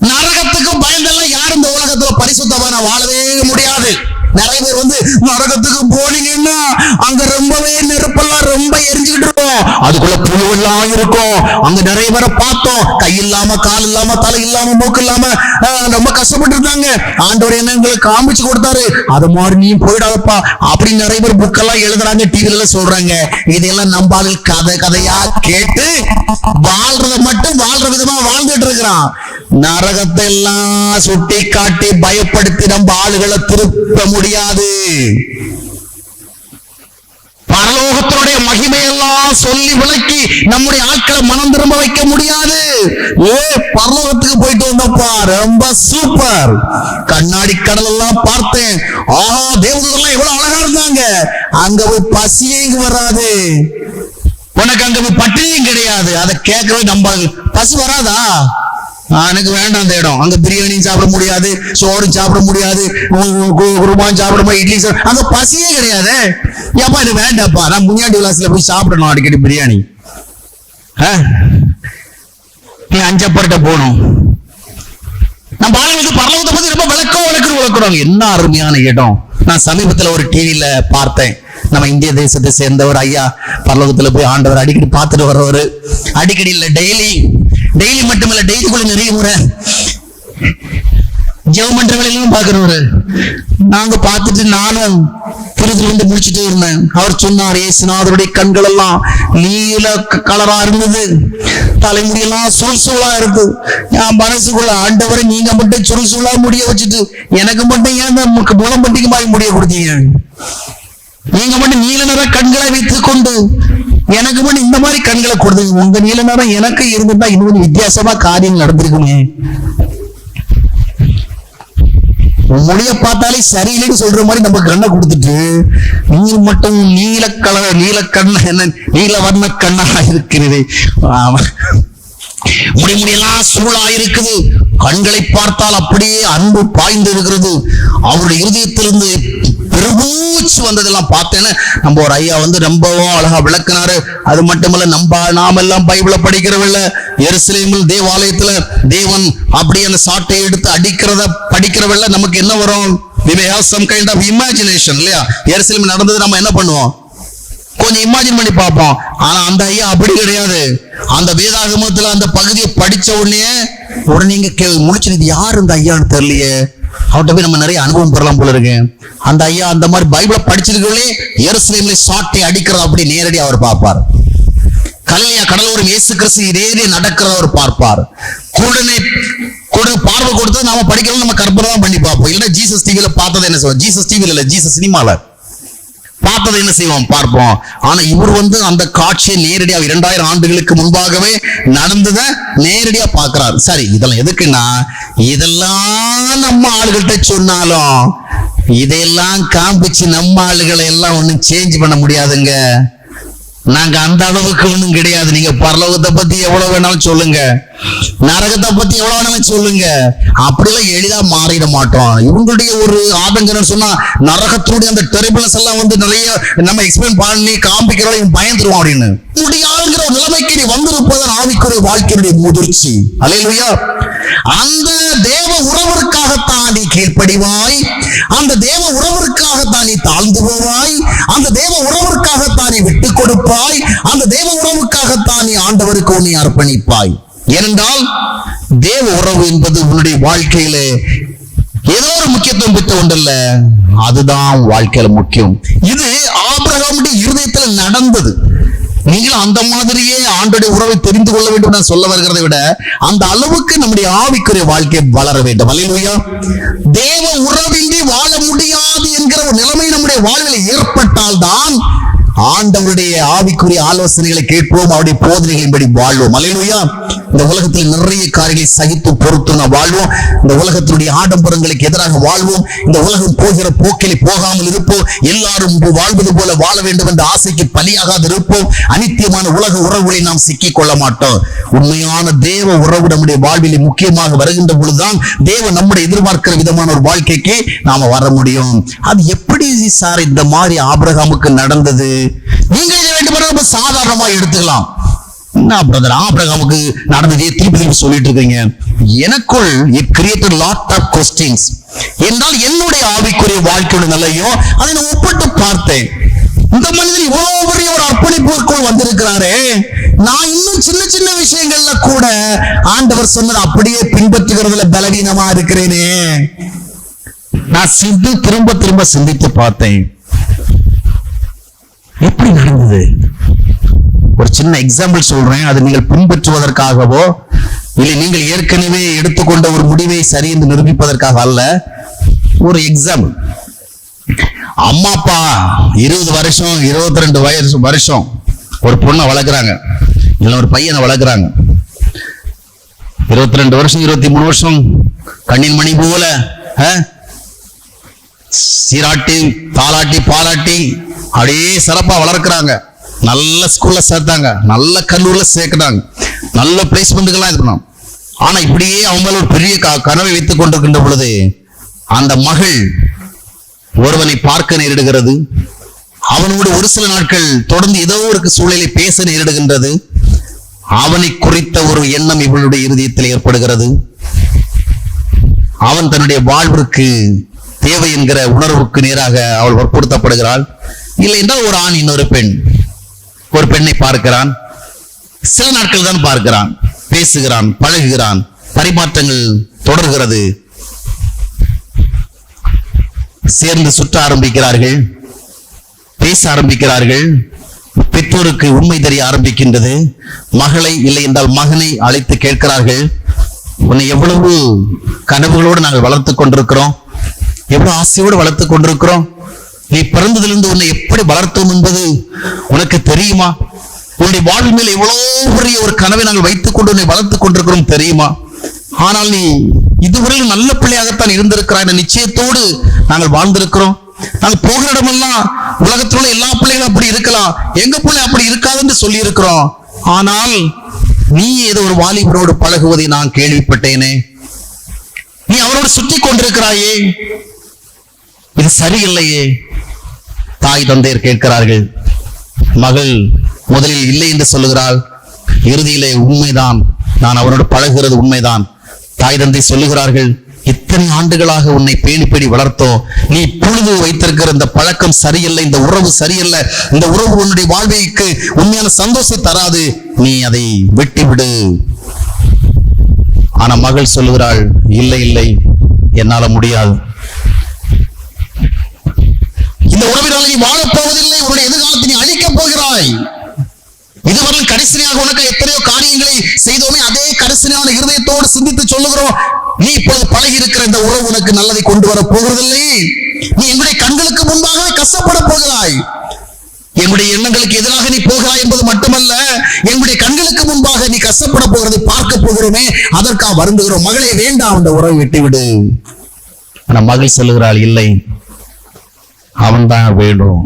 நரகத்துக்கு பயந்தெல்லாம் யாரும் இந்த உலகத்துல பரிசுத்தமான வாழவே முடியாது. நிறைய பேர் நரகத்துக்கு போனீங்கன்னா அங்க ரொம்பவே நெருப்பெல்லாம் ரொம்ப எரிஞ்சுக்கிட்டு இருக்கும், அதுக்குள்ள புழுவெல்லாம் இருக்கும். அங்க நிறைய பேரை பார்த்தோம், கை இல்லாம கால் இல்லாம தலை இல்லாம மூக்கு இல்லாம ரொம்ப கஷ்டப்பட்டு இருந்தாங்க. ஆண்டவர் என்ன எங்களுக்கு காமிச்சு கொடுத்தாரு, அது மாதிரி நீ போயிடாதப்பா அப்படின்னு நிறைய பேர் புக்கெல்லாம் எழுதுறாங்க, டிவில சொல்றாங்க. இதெல்லாம் நம்பாளு கதையா கேட்டு வாழ்றத மட்டும் வாழ்ற விதமா வாழ்ந்துட்டு இருக்கிறான். நரகத்தை எல்லாம் சுட்டி காட்டி பயப்படுத்தி நம்ம ஆளுகளை திருப்ப முடியாது. பரலோகத்தினுடைய மகிமையெல்லாம் சொல்லி விளக்கி நம்முடைய ஆட்களை மனம் திரும்ப வைக்க முடியாது. பரலோகத்துக்கு போயிட்டு வந்தப்பா, ரொம்ப சூப்பர். கண்ணாடி கடல் எல்லாம் பார்த்தேன். ஆஹா, தேவதூதெல்லாம் எவ்வளவு அழகா இருந்தாங்க. அங்க போய் பசியே வராது, உனக்கு அங்க போய் பட்டினியும் கிடையாது. அதை கேட்கவே நம்ம பசி வராதா? எனக்கு வேண்டாம் அந்த இடம். அங்க பிரியாணியும் சாப்பிட முடியாது, சோறும் சாப்பிட முடியாது, குருமான் சாப்பிட முடியாது, இட்லி சாப்பிட, அங்க பசியே கிடையாது. ஏப்பா இது வேண்டாப்பா, நான் முன்னாடி விலாசில போய் சாப்பிடணும் அடிக்கடி பிரியாணி. நீ அஞ்சப்பட்ட போகணும். நம்ம ஆளுங்களுக்கு பரலோகத்தை பத்தி ரொம்ப விளக்குறாங்க. என்ன அருமையான இடம். நான் சமீபத்துல ஒரு டிவியில பார்த்தேன். நம்ம இந்திய தேசத்தை சேர்ந்த ஒரு ஐயா பரலோகத்துல போய் ஆண்டவர் அடிக்கடி பார்த்துட்டு வர்றவரு. அடிக்கடி இல்ல, டெய்லி மட்டுமல்ல, டெய்லிக்குள்ள நிறைய முறை ஜெவமன்றங்களிலும் பாக்குறவரு. நாங்க பார்த்துட்டு நானும் புரிதல் முடிச்சுட்டு இருந்தேன். அவர் சொன்னார், இயேசுநாதருடைய கண்கள் எல்லாம் நீல கலரா இருந்தது, தலைமுடியெல்லாம் சுறுசுளா இருக்கு. என் மனசுக்குள்ள, ஆண்டவரை நீங்க மட்டும் சுறுசுளா முடிய வச்சுட்டு எனக்கு மட்டும் ஏன் முளம்பட்டிக்கு மாதிரி முடிய கொடுத்தீங்க? நீங்க மட்டும் நீல நிற கண்களை வைத்துக் கொண்டு எனக்கு மட்டும் இந்த மாதிரி கண்களை கொடுத்தீங்க. உங்க நீல நிறம் எனக்கு இருந்துட்டா இன்னும் வித்தியாசமா காரியங்கள் நடந்திருக்குமே. முடிய பார்த்தாலே சரியில்லைன்னு சொல்ற மாதிரி நம்ம கண்ணை கொடுத்துட்டு நீ மட்டும் நீல கண்ண என்ன நீல வர்ண கண்ணா இருக்கிறது, முடியெல்லாம் சூழா இருக்குது. கண்களை பார்த்தால் அப்படியே அன்பு பாய்ந்து இருக்கிறது. அவருடைய இருதயத்திலிருந்து பெருமூச்சு வந்ததெல்லாம் பார்த்தேன்னு நம்ம ஒரு ஐயா ரொம்பவும் அழகா விளக்குனாரு. அது மட்டுமல்ல, நாம் எல்லாம் பைபிளை படிக்கிறவில்ல. எருசலேமில் தேவாலயத்துல தேவன் அப்படியே அந்த சாட்டை எடுத்து படிக்கிறவில்ல. நமக்கு என்ன வரும்? we may have some kind of imagination இல்லையா? எருசலேமில் நடந்தது நம்ம என்ன பண்ணுவோம்? கொஞ்சம் இமேஜின் பண்ணி பார்ப்போம். ஆனா அந்த ஐயா அப்படி கிடையாது. அந்த வேதாகமத்துல அந்த பகுதியை படிச்ச உடனே நீங்க முடிச்சு யாரு இந்த ஐயான்னு தெரியலையே, அவர்கிட்ட போய் நம்ம நிறைய அனுபவம் பெறலாம் போல இருக்கு. அந்த ஐயா அந்த மாதிரி பைபிளை படிச்சிருக்கே எருசலேமில் சாட்டை அடிக்கிறத அப்படி நேரடி அவர் பார்ப்பார். கலிலேயா கடலோரம் இயேசு கிறிஸ்து நேரே நடக்கிறத அவர் பார்ப்பார். கூட பார்வை கொடுத்து நாம படிக்கிறோம், நம்ம கற்பனை தான் பண்ணி பார்ப்போம். இல்ல ஜீசஸ் டிவில பார்த்தது என்ன சொல்லுவோம்? ஜீசஸ் டிவில இல்ல, ஜீசஸ் சினிமால பார்த்ததை என்ன செய்வோம்? பார்ப்போம். ஆனா இவர் அந்த காட்சியை நேரடியா 2000 ஆண்டுகளுக்கு முன்பாகவே நடந்தத நேரடியா பார்க்கிறார். சரி, இதெல்லாம் எதுக்குன்னா, இதெல்லாம் நம்ம ஆளுகிட்ட சொன்னாலும் இதையெல்லாம் காமிச்சு நம்ம ஆளுகளை எல்லாம் ஒண்ணும் சேஞ்ச் பண்ண முடியாதுங்க. நாங்க அந்த அளவுக்கு ஒண்ணும் கிடையாது. நீங்க பரலோகத்தை பத்தி எவ்வளவு வேணாலும் சொல்லுங்க, நரகத்தை பத்தி எவ்வளவு வேணாலும் சொல்லுங்க, அப்படிலாம் எளிதா மாறிட மாட்டோம். இவங்களுடைய ஒரு ஆதங்கன்னு சொன்னா நரகத்தினுடைய அந்த டெரிபிள்னஸ் எல்லாம் நிறைய நம்ம எக்ஸ்பிளைன் பண்ணி காமிக்கிறோம், பயந்துருவோம் அப்படின்னு. முடியாதுங்கிற ஒரு நிலைமைக்கு நீ வந்திருப்பதன் ஆவிக்குரிய வாழ்க்கையினுடைய முதிர்ச்சி. அல்லேலூயா. அந்த தேவ உறவிற்காகத்தான் நீ கீழ்ப்படிவாய், அந்த தேவ உறவிற்காகத்தான் நீ தாழ்ந்து போவாய், அந்த தேவ உறவிற்காகத்தான் நீ விட்டு கொடுப்பாய், அந்த தேவ உறவுக்காகத்தான் நீ ஆண்டவருக்கு உன்னை அர்ப்பணிப்பாய். ஏனென்றால் தேவ உறவு என்பது உன்னுடைய வாழ்க்கையிலே ஏதோ ஒரு முக்கியத்துவம் பெற்ற ஒன்றல்ல, அதுதான் வாழ்க்கையில முக்கியம். இது ஆபிரகாமுடைய இருதயத்தில் நடந்தது. நீங்களும் அந்த மாதிரியே ஆண்டோடைய உறவை தெரிந்து கொள்ள வேண்டும் நான் சொல்ல வருகிறதை விட அந்த அளவுக்கு நம்முடைய ஆவிக்குரிய வாழ்க்கை வளர வேண்டும். அல்லேலூயா. தேவ உறவின்றி வாழ முடியாது என்கிற ஒரு நிலைமை நம்முடைய வாழ்வில் ஏற்பட்டால் தான் ஆண்டவருடைய ஆவிக்குரிய ஆலோசனைகளை கேட்போம், அவருடைய போதனைகளின்படி வாழ்வோம். அல்லேலூயா. இந்த உலகத்தில் நிறைய காரியங்களை சகித்து பொறுத்து நாம் வாழ்வோம். இந்த உலகத்தினுடைய ஆடம்பரங்களுக்கு எதிராக வாழ்வோம். இந்த உலகம் போகிற போக்கில் போகாமல் இருப்போம். எல்லாரும் வாழ்வது போல வாழ வேண்டும் என்ற ஆசைக்கு பலியாகாது இருப்போம். அனித்தியமான உலக உறவுகளை நாம் சிக்கிக் கொள்ள மாட்டோம். உண்மையான தேவ உறவு நம்முடைய வாழ்வில் முக்கியமாக வருகின்ற பொழுதுதான் தேவன் நம்முடைய எதிர்பார்க்கிற விதமான ஒரு வாழ்க்கைக்கு நாம வர முடியும். அது எப்படி சார் இந்த மாதிரி ஆபிரகாமுக்கு நடந்தது? நீங்க இதை வேண்டும் சாதாரணமா எடுத்துக்கலாம். என்ன பிரதர், ஆபிரகாமுக்கு நடந்ததே திருப்பி திருப்பி சொல்லிட்டு இருக்கீங்க. எனக்குள் it created lot of questions. என்றால் என்னுடைய ஆவிக்குரிய வாழ்க்கையோட நிலையும் அதை நான் ஒப்பிட்டு பார்த்தேன். இந்த மனிதன் இவ்வளவு பெரிய ஒரு அர்ப்பணிப்புக்குள் வந்திருக்கிறாரே, நான் இன்னும் சின்ன சின்ன விஷயங்கள்ல கூட ஆண்டவர் சொன்னது அப்படியே பின்பற்றுகிறதுல பலவீனமா இருக்கிறேனே. நான் திரும்ப திரும்ப சிந்தித்து பார்த்தேன், எப்படி நடந்தது? ஒரு சின்ன எக்ஸாம்பிள் சொல்றேன், அது நீங்கள் பின்பற்றுவதற்காகவோ இல்லை நீங்கள் ஏற்கனவே எடுத்துக்கொண்ட ஒரு முடிவை சரி என்று நிரூபிப்பதற்காக அல்ல. ஒரு எக்ஸாம்பிள். அம்மா அப்பா 20 வருஷம் 22 வருஷம் ஒரு பொண்ணை வளர்க்குறாங்க, இல்லை ஒரு பையனை வளர்க்குறாங்க. 22 வருஷம் 23 வருஷம் கண்ணின் மணி போல சீராட்டி தாளாட்டி பாலாட்டி அப்படியே சிறப்பா வளர்க்கிறாங்க. நல்ல ஸ்கூல்ல சேர்த்தாங்க, நல்ல கல்லூரில சேர்க்கிறாங்க, நல்ல பிளேஸ்மெண்ட்டுகள்லாம் இருக்கணும். ஆனா இப்படியே அவங்க மேல ஒரு பெரிய கனவை வைத்துக் கொண்டிருக்கின்ற பொழுது அந்த மகள் ஒருவனை பார்க்க நேரிடுகிறது. அவனோடு ஒரு சில நாட்கள் தொடர்ந்து ஏதோ ஒரு சூழலை பேச நேரிடுகின்றது. அவனை குறித்த ஒரு எண்ணம் இவளுடைய இருதயத்தில் ஏற்படுகிறது. அவன் தன்னுடைய வாழ்விற்கு தேவை என்கிற உணர்வுக்கு நேராக அவள் வற்புறுத்தப்படுகிறாள். இல்லை என்றால் ஒரு ஆண் இன்னொரு பெண் ஒரு பெண்ணை பார்க்கிறான். சில நாட்கள் தான் பார்க்கிறான், பேசுகிறான், பழகுகிறான், பரிமாற்றங்கள் தொடர்கிறது. சேர்ந்து சுற்ற ஆரம்பிக்கிறார்கள், பேச ஆரம்பிக்கிறார்கள். பெற்றோருக்கு உண்மை தெரிய ஆரம்பிக்கின்றது. மகளை இல்லை என்றால் மகனை அழைத்து கேட்கிறார்கள், உன்னை எவ்வளவு கனவுகளோடு நாங்கள் வளர்த்து கொண்டிருக்கிறோம், எவ்வளவு ஆசையோடு வளர்த்து கொண்டிருக்கிறோம், நீ பிறந்ததிலிருந்து உன்னை எப்படி வளர்த்தோம் என்பது உனக்கு தெரியுமா? உன்னுடைய வாழ்வு மேல் எவ்வளவு பெரிய ஒரு கனவை நாங்கள் வைத்துக் கொண்டு உன்னை வளர்த்துக் கொண்டிருக்கிறோம் தெரியுமா? ஆனால் நீ இதுவரையில் நல்ல பிள்ளையாகத்தான் இருந்திருக்கிறாய், நிச்சயத்தோடு நாங்கள் வாழ்ந்திருக்கிறோம். நாங்கள் போகிற இடமெல்லாம் உலகத்தில் உள்ள எல்லா பிள்ளைகளும் அப்படி இருக்கலாம், எங்க பிள்ளை அப்படி இருக்காதுன்னு சொல்லி இருக்கிறோம். ஆனால் நீ ஏதோ ஒரு வாலிபரோடு பழகுவதை நான் கேள்விப்பட்டேனே, நீ அவரோடு சுற்றி கொண்டிருக்கிறாயே, இது சரியில்லையே. தாய் தந்தையர் கேட்கிறார்கள். மகள் முதலில் இல்லை என்று சொல்லுகிறாள், இறுதியிலே உண்மைதான், நான் அவரோடு பழகுகிறது உண்மைதான். தாய் தந்தை சொல்லுகிறார்கள், இத்தனை ஆண்டுகளாக உன்னை பேணி வளர்த்தோம், நீ இப்பொழுது வைத்திருக்கிற இந்த பழக்கம் சரியில்லை, இந்த உறவு சரியில்லை, இந்த உறவு உன்னுடைய வாழ்வைக்கு உண்மையான சந்தோஷம் தராது, நீ அதை வெட்டிவிடு. ஆனா மகள் சொல்லுகிறாள், இல்லை இல்லை, என்னால முடியாது, இந்த உறவினால் நீ வாழப்போவதில்லை, உன்னுடைய எதிர்காலத்தை நீ அழிக்கப் போகிறாய். இதுவரை கரிசனையாக உனக்கு எத்தனையோ காரியங்களை செய்தோமே, அதே கரிசனையான இருதயத்தோடு சிந்தித்து சொல்லுகிறோம், நீ இப்பொழுது பழகி இருக்கிற இந்த உறவு உனக்கு நல்லதை கொண்டு வர போகிறதில்லை. நீ எங்களுடைய கண்களுக்கு முன்பாகவே கஷ்டப்பட போகிறாய். எங்களுடைய எண்ணங்களுக்கு எதிராக நீ போகிறாய் என்பது மட்டுமல்ல, எங்களுடைய கண்களுக்கு முன்பாக நீ கஷ்டப்பட போகிறதை பார்க்க போகிறோமே, அதற்காக வருந்துகிறோம். மகளே வேண்டாம், அந்த உறவை விட்டுவிடு. ஆனா மகள் சொல்லுகிறாள், இல்லை, அவன் தான் வேணும்,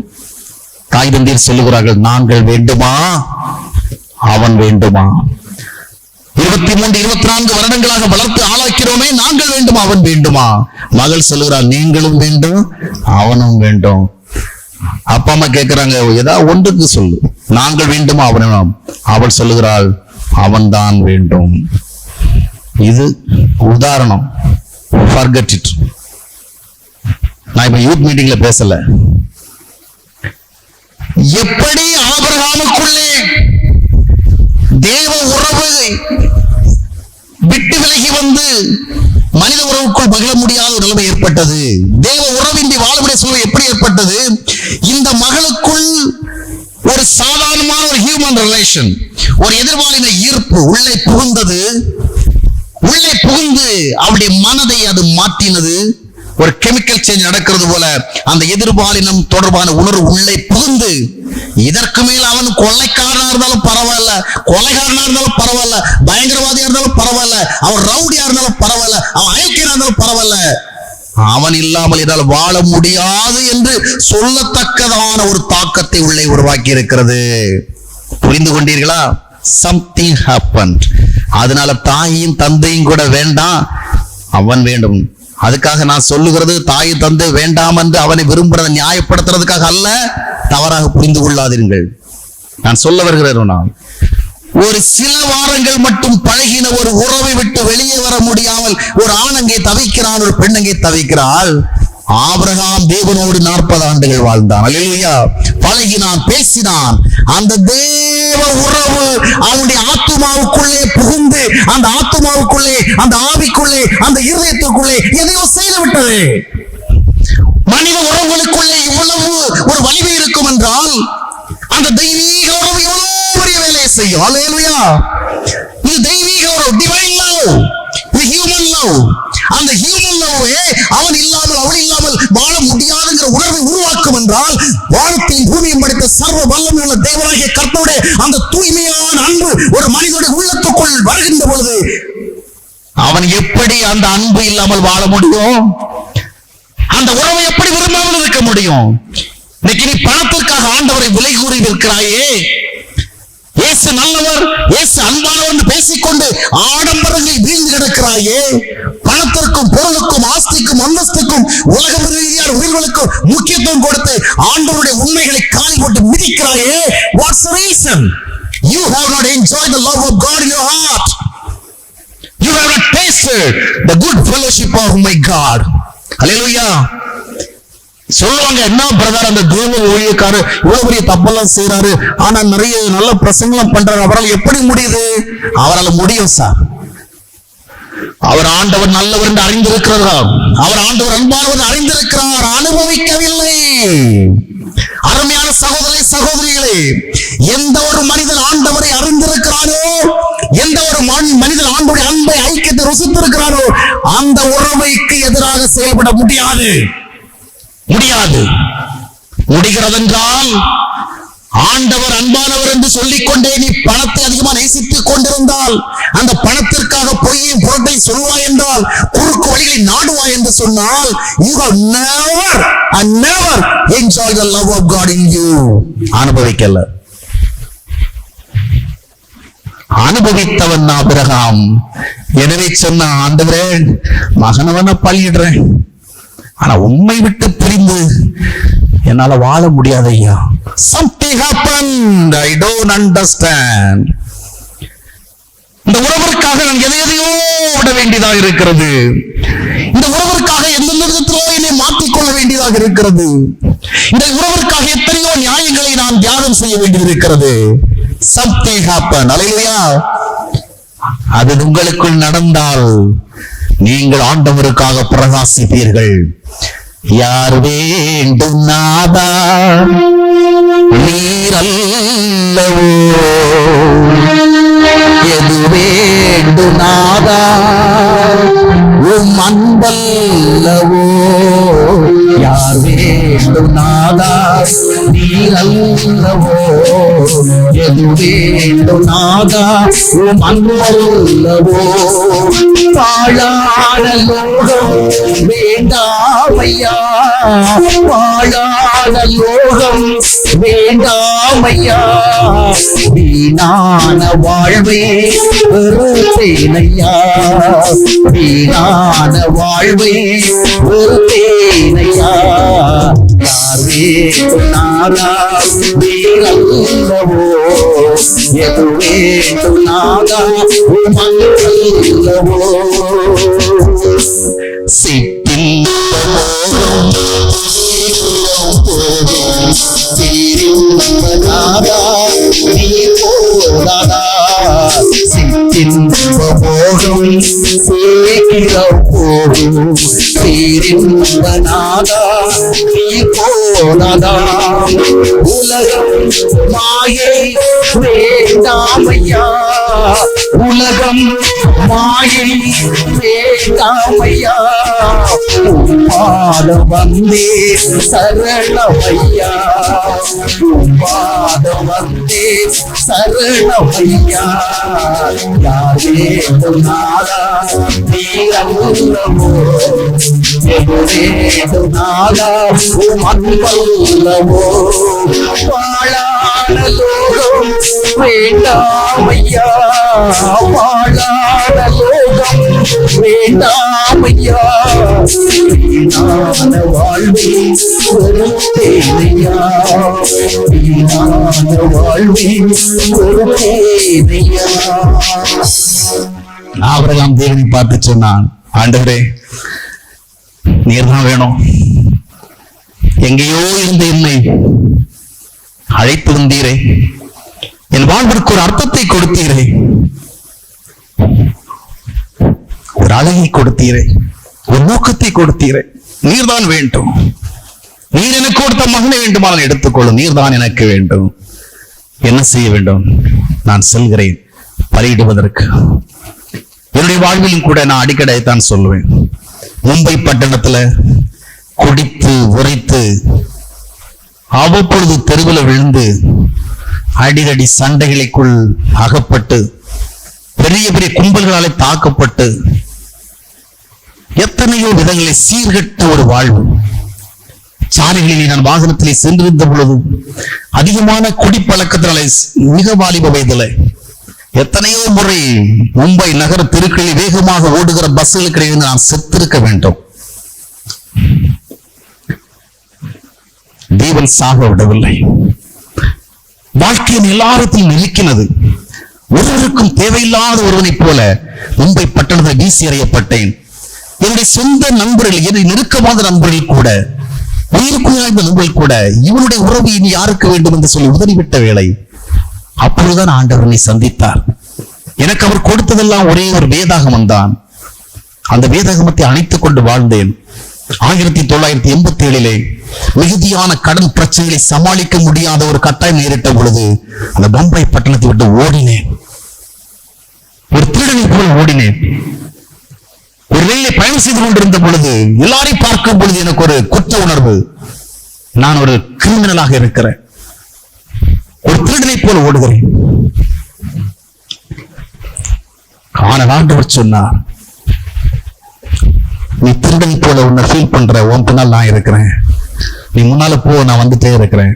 தாய் தந்தையர் சொல்லுகிறார்கள், நாங்கள் வேண்டுமா அவன் வேண்டுமா? 23 24 வருடங்களாக வளர்த்து ஆளாக்கிறோமே, நாங்கள் வேண்டுமா அவன் வேண்டுமா? மகள் சொல்லுகிறாள், நீங்களும் வேண்டும் அவனும் வேண்டும். அப்பா அம்மா கேட்கிறாங்க, ஏதாவது ஒன்றுக்கு சொல்லு, நாங்கள் வேண்டுமா அவனும்? அவள் சொல்லுகிறாள், அவன்தான் வேண்டும். இது உதாரணம். forget it. நான் இப்ப யூத் மீட்டிங்ல பேசல. எப்படி ஆபிரகாமுக்குள்ளே தேவ உறவு விட்டு விலகி வந்து மனித உறவுக்குள் மகிழ முடியாத ஒரு நிலைமை ஏற்பட்டது, தேவ உறவின்றி வாழக்கூடிய சூழல் எப்படி ஏற்பட்டது? இந்த மகளுக்குள் ஒரு சாதாரணமான ஒரு ஹியூமன் ரிலேஷன், ஒரு எதிர்பாலின ஈர்ப்பு உள்ளே புகுந்தது. உள்ளே புகுந்து அவருடைய மனதை அது மாற்றினது. ஒரு கெமிக்கல் சேஞ்ச் நடக்கிறது போல அந்த எதிர்பாலினம் தொடர்பான உணர்வு உள்ளே புகுந்து, இதற்கு மேல் அவன் கொள்ளைக்காரனா இருந்தாலும் பரவாயில்ல, கொலைகாரனா இருந்தாலும் பரவாயில்ல, பயங்கரவாதியா இருந்தாலும் பரவாயில்ல, அவன் ரவுடியா இருந்தாலும் பரவாயில்ல, அவன் அயோக்கியனா இருந்தாலும் பரவாயில்ல, அவன் இல்லாமல் என்னால் வாழ முடியாது என்று சொல்லத்தக்கதான ஒரு தாக்கத்தை உள்ளே உருவாக்கி இருக்கிறது. புரிந்து கொண்டீர்களா? something happened. அதனால தாயும் தந்தையும் கூட வேண்டாம், அவன் வேண்டும். அதுக்காக நான் சொல்லுகிறது தாய் தந்தை வேண்டாம் என்று அவனை விரும்புறதை நியாயப்படுத்துறதுக்காக அல்ல, தவறாக புரிந்து கொள்ளாதீர்கள். நான் சொல்ல வருகிறேன், நான் ஒரு சில வாரங்கள் மட்டும் பழகின ஒரு உறவை விட்டு வெளியே வர முடியாமல் ஒரு ஆண் அங்கே தவிக்கிறான், ஒரு பெண் அங்கே தவிக்கிறாள். ஆபிரகாம் தேவனோடு 40 ஆண்டுகள் வாழ்ந்தான். அல்லேலூயா. பழகினான், பேசினான். அந்த தேவ உறவு அவனுடைய ஆத்துமாவுக்குள்ளே புகுந்து, அந்த ஆத்துமாவுக்குள்ளே, அந்த ஆவிக்குள்ளே, அந்த இருதயத்துக்குள்ளே எதையோ செய்து விட்டது. மனித உறவுகளுக்குள்ளே இவ்வளவு ஒரு வலிமை இருக்கும் என்றால் அந்த தெய்வீக உறவு எவ்வளவு பெரிய வேலையை செய்யும். அல்லேலூயா. இது தெய்வீக உறவு, டிவைன் லவ், இது ஹியூமன் லவ். அந்த ஹியூமன் லவ்வே அவன் இல்லாமல் அவள் இல்லாமல் வாழ முடியாதுங்கிற உணர்வை உருவாக்கும் என்றால், வானத்தையும் பூமியும் படைத்த சர்வ வல்லமையுள்ள தேவனாகிய கர்த்தருடைய அந்த தூய்மையான அன்பு ஒரு மனிதனுடைய உள்ளத்துக்குள் வருகின்ற பொழுது அவன் எப்படி அந்த அன்பு இல்லாமல் வாழ முடியும்? அந்த உறவை எப்படி விரும்பாமல் இருக்க முடியும்? இன்னைக்கு நீ பணத்திற்காக ஆண்டவரை விலை கூறி நிற்கிறாயே, இயேசு நல்லவர், இயேசு அன்பானவர் என்று பேசிக்கொண்டு ஆடம்பரங்களில் வீழ்ந்து கிடக்கிறாயே, பணத்திற்கும் பொருளுக்கும் ஆஸ்திக்கும் அந்தஸ்துக்கும் உலக ரீதியான உயிர்களுக்கும் முக்கியத்துவம் கொடுத்து ஆண்டவருடைய உண்மைகளை காலி போட்டு மிதிக்கிறாயே, what's the reason? You have not enjoyed the love of God in your heart. You have not tasted the good fellowship of my God. Hallelujah. சொல்லுவாங்க, என்ன பிரதர் அந்த தேவ ஊழியக்காரர் இவ்வளவு பெரிய தப்பெல்லாம் செய்யறாரு, ஆனா நிறைய நல்ல பிரசங்கம் பண்றாரு, அவரால் எப்படி முடியுது? அவரால் முடியும் சார். அவர் ஆண்டவர் நல்லவர் என்று அறிந்திருக்கிறார், அவர் ஆண்டவர் அன்பானவர் அறிந்திருக்கிறார், அனுபவிக்கவில்லை. அருமையான சகோதரி சகோதரிகளே, எந்த ஒரு மனிதன் ஆண்டவரை அறிந்திருக்கிறானோ, எந்த ஒரு மனிதன் ஆண்டவருடைய அன்பை ஐக்கியத்தை ருசித்திருக்கிறானோ, அந்த உறவைக்கு எதிராக செயல்பட முடியாது. முடிகிறதென்றால் ஆண்டவர் அன்பானவர் என்று சொல்லிக்கொண்டே நீ பணத்தை அதிகமாக நேசித்துக் கொண்டிருந்தால், அந்த பணத்திற்காக பொய்யும் புரட்டை சொல்வாய் என்றால், குறுக்கு வழிகளை நாடுவாய் என்று சொன்னால், you have never enjoyed the love of God in you. அனுபவித்தவன் ஆபிரகாம். எனவே சொன்ன, ஆண்டவரே மகனவன பள்ளிடுறேன், ஆனா உண்மை விட்டு பிரிந்து என்னால வாழ முடியாது ஐயா. Something happened, I don't understand. இந்த உறவிற்காக நான் எதையோ விட வேண்டியதாக இருக்கிறது. இந்த உறவிற்காக எந்தெந்த விதத்திலோ என்னை மாற்றிக்கொள்ள வேண்டியதாக இருக்கிறது. இந்த உறவிற்காக எத்தனையோ நியாயங்களை நான் தியாகம் செய்ய வேண்டியது இருக்கிறது. Something happened. அல்லேலூயா. அது உங்களுக்குள் நடந்தால் நீங்கள் ஆண்டவருக்காக பிரகாசிப்பீர்கள். யார் வேண்டும் நாதா நீரல்லவோ, எது வேண்டும் நாதா உம் அன்பல்லவோ, யார் வேண்டும் நாதா நீரல்லவோ, எது வேண்டும் நாதா உம் அன்பல்லவோ, பாழான லோகம் வேண்டாமையா, வாழாத லோகம் வேண்டாமையா, வீணான வாழ்வே வெறுத்தேனையா, வீணான வாழ்வே வெறுத்தேனையா. யார் வேண்டுனாரா வீரல்லவோ, எது வேண்டுனாரா உமல்லவோ. சிற்றில் சிற்றின்பமோகம் சீக்கிரம் போகும், சீரின்பனாதா நீ போனதா. உலகம் மாயை வேண்டாமையா, உலகம் மாயை வேண்டாமையா. பாதம் வந்தே சரணமையா, பாதம் வந்தே சரணமையா. யார் வேண்டுனாரா நீரல்லவோ, எது வேண்டுனாரா உமல்லவோ. வாழான லோகம் வேண்டாமையா, வாழான லோகம் வேண்டாமையா. வீணான வாழ்வே வெறுத்தேனையா, வீணான வாழ்வே வெறுத்தேனையா. ஆபிரகாம் தேவனை பார்த்து சொன்னான், ஆண்டவரே நீர்தான் வேணும், எங்கேயோ இருந்த என்னை அழைத்து வந்தீரே, என் வாழ்விற்கு ஒரு அர்த்தத்தை கொடுத்தீரே, ஒரு அழகை கொடுத்தீரே, ஒரு நோக்கத்தை கொடுத்தீரே. நீர்தான் வேண்டும், நீர் எனக்கு கொடுத்த மகனை வேண்டுமானால் எடுத்துக்கொள்ளும், நீர்தான் எனக்கு வேண்டும். என்ன செய்ய வேண்டும்? நான் செல்கிறேன் பலியிடுவதற்கு. என்னுடைய வாழ்விலும் கூட நான் அடிக்கடித்தான் சொல்லுவேன், மும்பை பட்டணத்துல குடித்து உரைத்து அவ்வப்பொழுது தெருவில் விழுந்து அடிக்கடி சண்டைகளுக்குள் அகப்பட்டு பெரிய பெரிய கும்பல்களாலே தாக்கப்பட்டு எத்தனையோ விதங்களை சீர்கட்ட ஒரு வாழ்வு. சாலைகளிலே நான் வாகனத்திலே சென்றிருந்த பொழுது அதிகமான குடிப்பழக்கத்தினாலே மிக வாலிப வயதில் எத்தனையோ முறை மும்பை நகர தெருக்களில் வேகமாக ஓடுகிற பஸ்களுக்கு இடையே நான் செத்திருக்க வேண்டும். தேவன் சாக விடவில்லை. வாழ்க்கையின் எல்லாரத்தையும் நெருக்கினது. ஒருவருக்கும் தேவையில்லாத ஒருவனைப் போல மும்பை பட்டணத்தில் வீசி எறியப்பட்டேன். என்னுடைய சொந்த நண்பர்கள், என்னுடைய நெருக்கமான நண்பர்கள் கூட, உயிருக்குள்ளாய்ந்த நண்பர்கள் கூட இவனுடைய உறவு இனி யாருக்கு வேண்டும் என்று சொல்லி உதறிவிட்ட வேளை அப்பொழுதுதான் ஆண்டவரை சந்தித்தார். எனக்கு அவர் கொடுத்ததெல்லாம் ஒரே ஒரு வேதாகமம் தான். அந்த வேதாகமத்தை அணைத்துக் கொண்டு வாழ்ந்தேன். 1987 மிகுதியான கடன் பிரச்சனைகளை சமாளிக்க முடியாத ஒரு கட்டாயம் நேரிட்ட பொழுது அந்த பம்பை பட்டணத்தை விட்டு ஓடினேன். ஒரு திருடனை போல ஓடினேன். ஒரு ரயிலை பயணம் செய்து கொண்டிருந்த பொழுது எல்லாரையும் பார்க்கும் பொழுது எனக்கு ஒரு குற்ற உணர்வு. நான் ஒரு கிரிமினலாக இருக்கிறேன். ஒரு திருடனை போல ஓடுகிறேன். ஆனால் ஆண்டவர் சொன்னார், நீ திருடனை போல உன்னை ஃபீல் பண்ற, உன் பின்னால் நான் இருக்கிறேன், நீ முன்னால போ, நான் வந்துட்டே இருக்கிறேன்.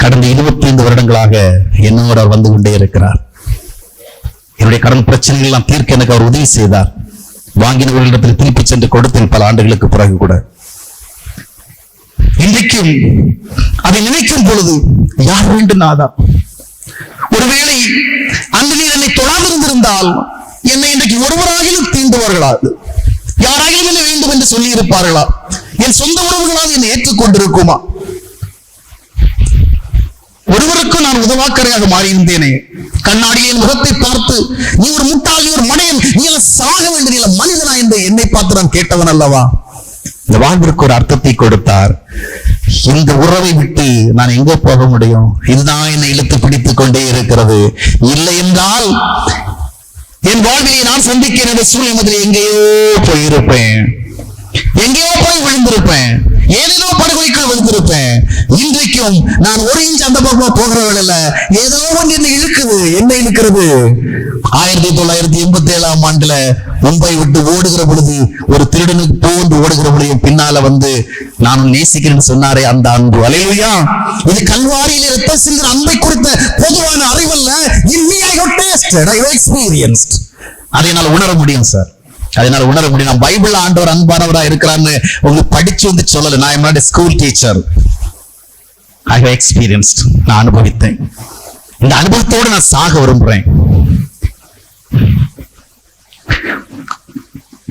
கடந்த 25 வருடங்களாக என்னோட அவர் வந்து கொண்டே இருக்கிறார். என்னுடைய கடன் பிரச்சனைகள் எல்லாம் தீர்க்க எனக்கு அவர் உதவி செய்தார். வாங்கினவர்களிடத்தில் திருப்பி சென்று கொடுத்தேன் பல ஆண்டுகளுக்கு பிறகு கூட. இன்றைக்கும் அதை நினைக்கும் பொழுது யார் வேண்டும் நாதா, ஒருவேளை அந்த நீர் என்னை தொடாதிருந்திருந்தால் என்னை இன்றைக்கு ஒருவராகிலும் தீண்டுவார்களா, யாராகிலும் என்ன வேண்டும் என்று சொல்லி இருப்பார்களா, என் சொந்த உறவுகளாக என்னை ஏற்றுக்கொண்டிருக்குமா? ஒருவருக்கும் நான் உதவாக்கரையாக மாறியிருந்தேனே. கண்ணாடியின் முகத்தை பார்த்து நீ ஒரு முட்டாள், நீ ஒரு மடையன், நீ எல்லாம் சாக வேண்டும், நீ எல்லாம் மனிதனா என்று என்னை பார்த்து நான் கேட்டவன் அல்லவா? இந்த வாழ்விற்கு ஒரு அர்த்தத்தை கொடுத்தார். இந்த உறவை விட்டு நான் எங்கே போக முடியும்? இதுதான் என்னை இழுத்து பிடித்துக் கொண்டே இருக்கிறது. இல்லை என்றால் என் வாழ்வியை நான் சந்திக்கிற சூழ்நிலை எங்கேயோ போயிருப்பேன், எங்கேயோ போய் விழுந்திருப்பேன், ஏதேதோ படுகொலைக்குள் விழுந்திருப்பேன். வந்துட்டேன். இன்றைக்கும் நான் ஒரு இன்ச் அந்த பக்கம் போகிறவள் இல்ல. ஏதோ ஒன்று என்ன இழுக்குது. என்ன இழுக்கிறது? 1987 ஆண்டுல மும்பை விட்டு ஓடுகிற பொழுது ஒரு திருடனுக்கு போன்று ஓடுகிற பொழுது பின்னால வந்து நான் நேசிக்கிறேன்னு சொன்னாரே அந்த அன்பு. அல்லேலூயா. இது கல்வாரியில் ரத்தம் சிந்துகிற அன்பை குறித்த பொதுவான அறிவல்ல. அதை என்னால் உணர முடியும் சார். அதனால உணர முடியும். நான் பைபிள் ஆண்டவர் அன்பானவரா இருக்கிறான்னு உங்களுக்கு படிச்சு வந்து சொல்லல. நான் என்னோட school teacher. I have experienced. நான் அனுபவித்தேன். இந்த அனுபவத்தோடு நான் சாக விரும்புறேன்.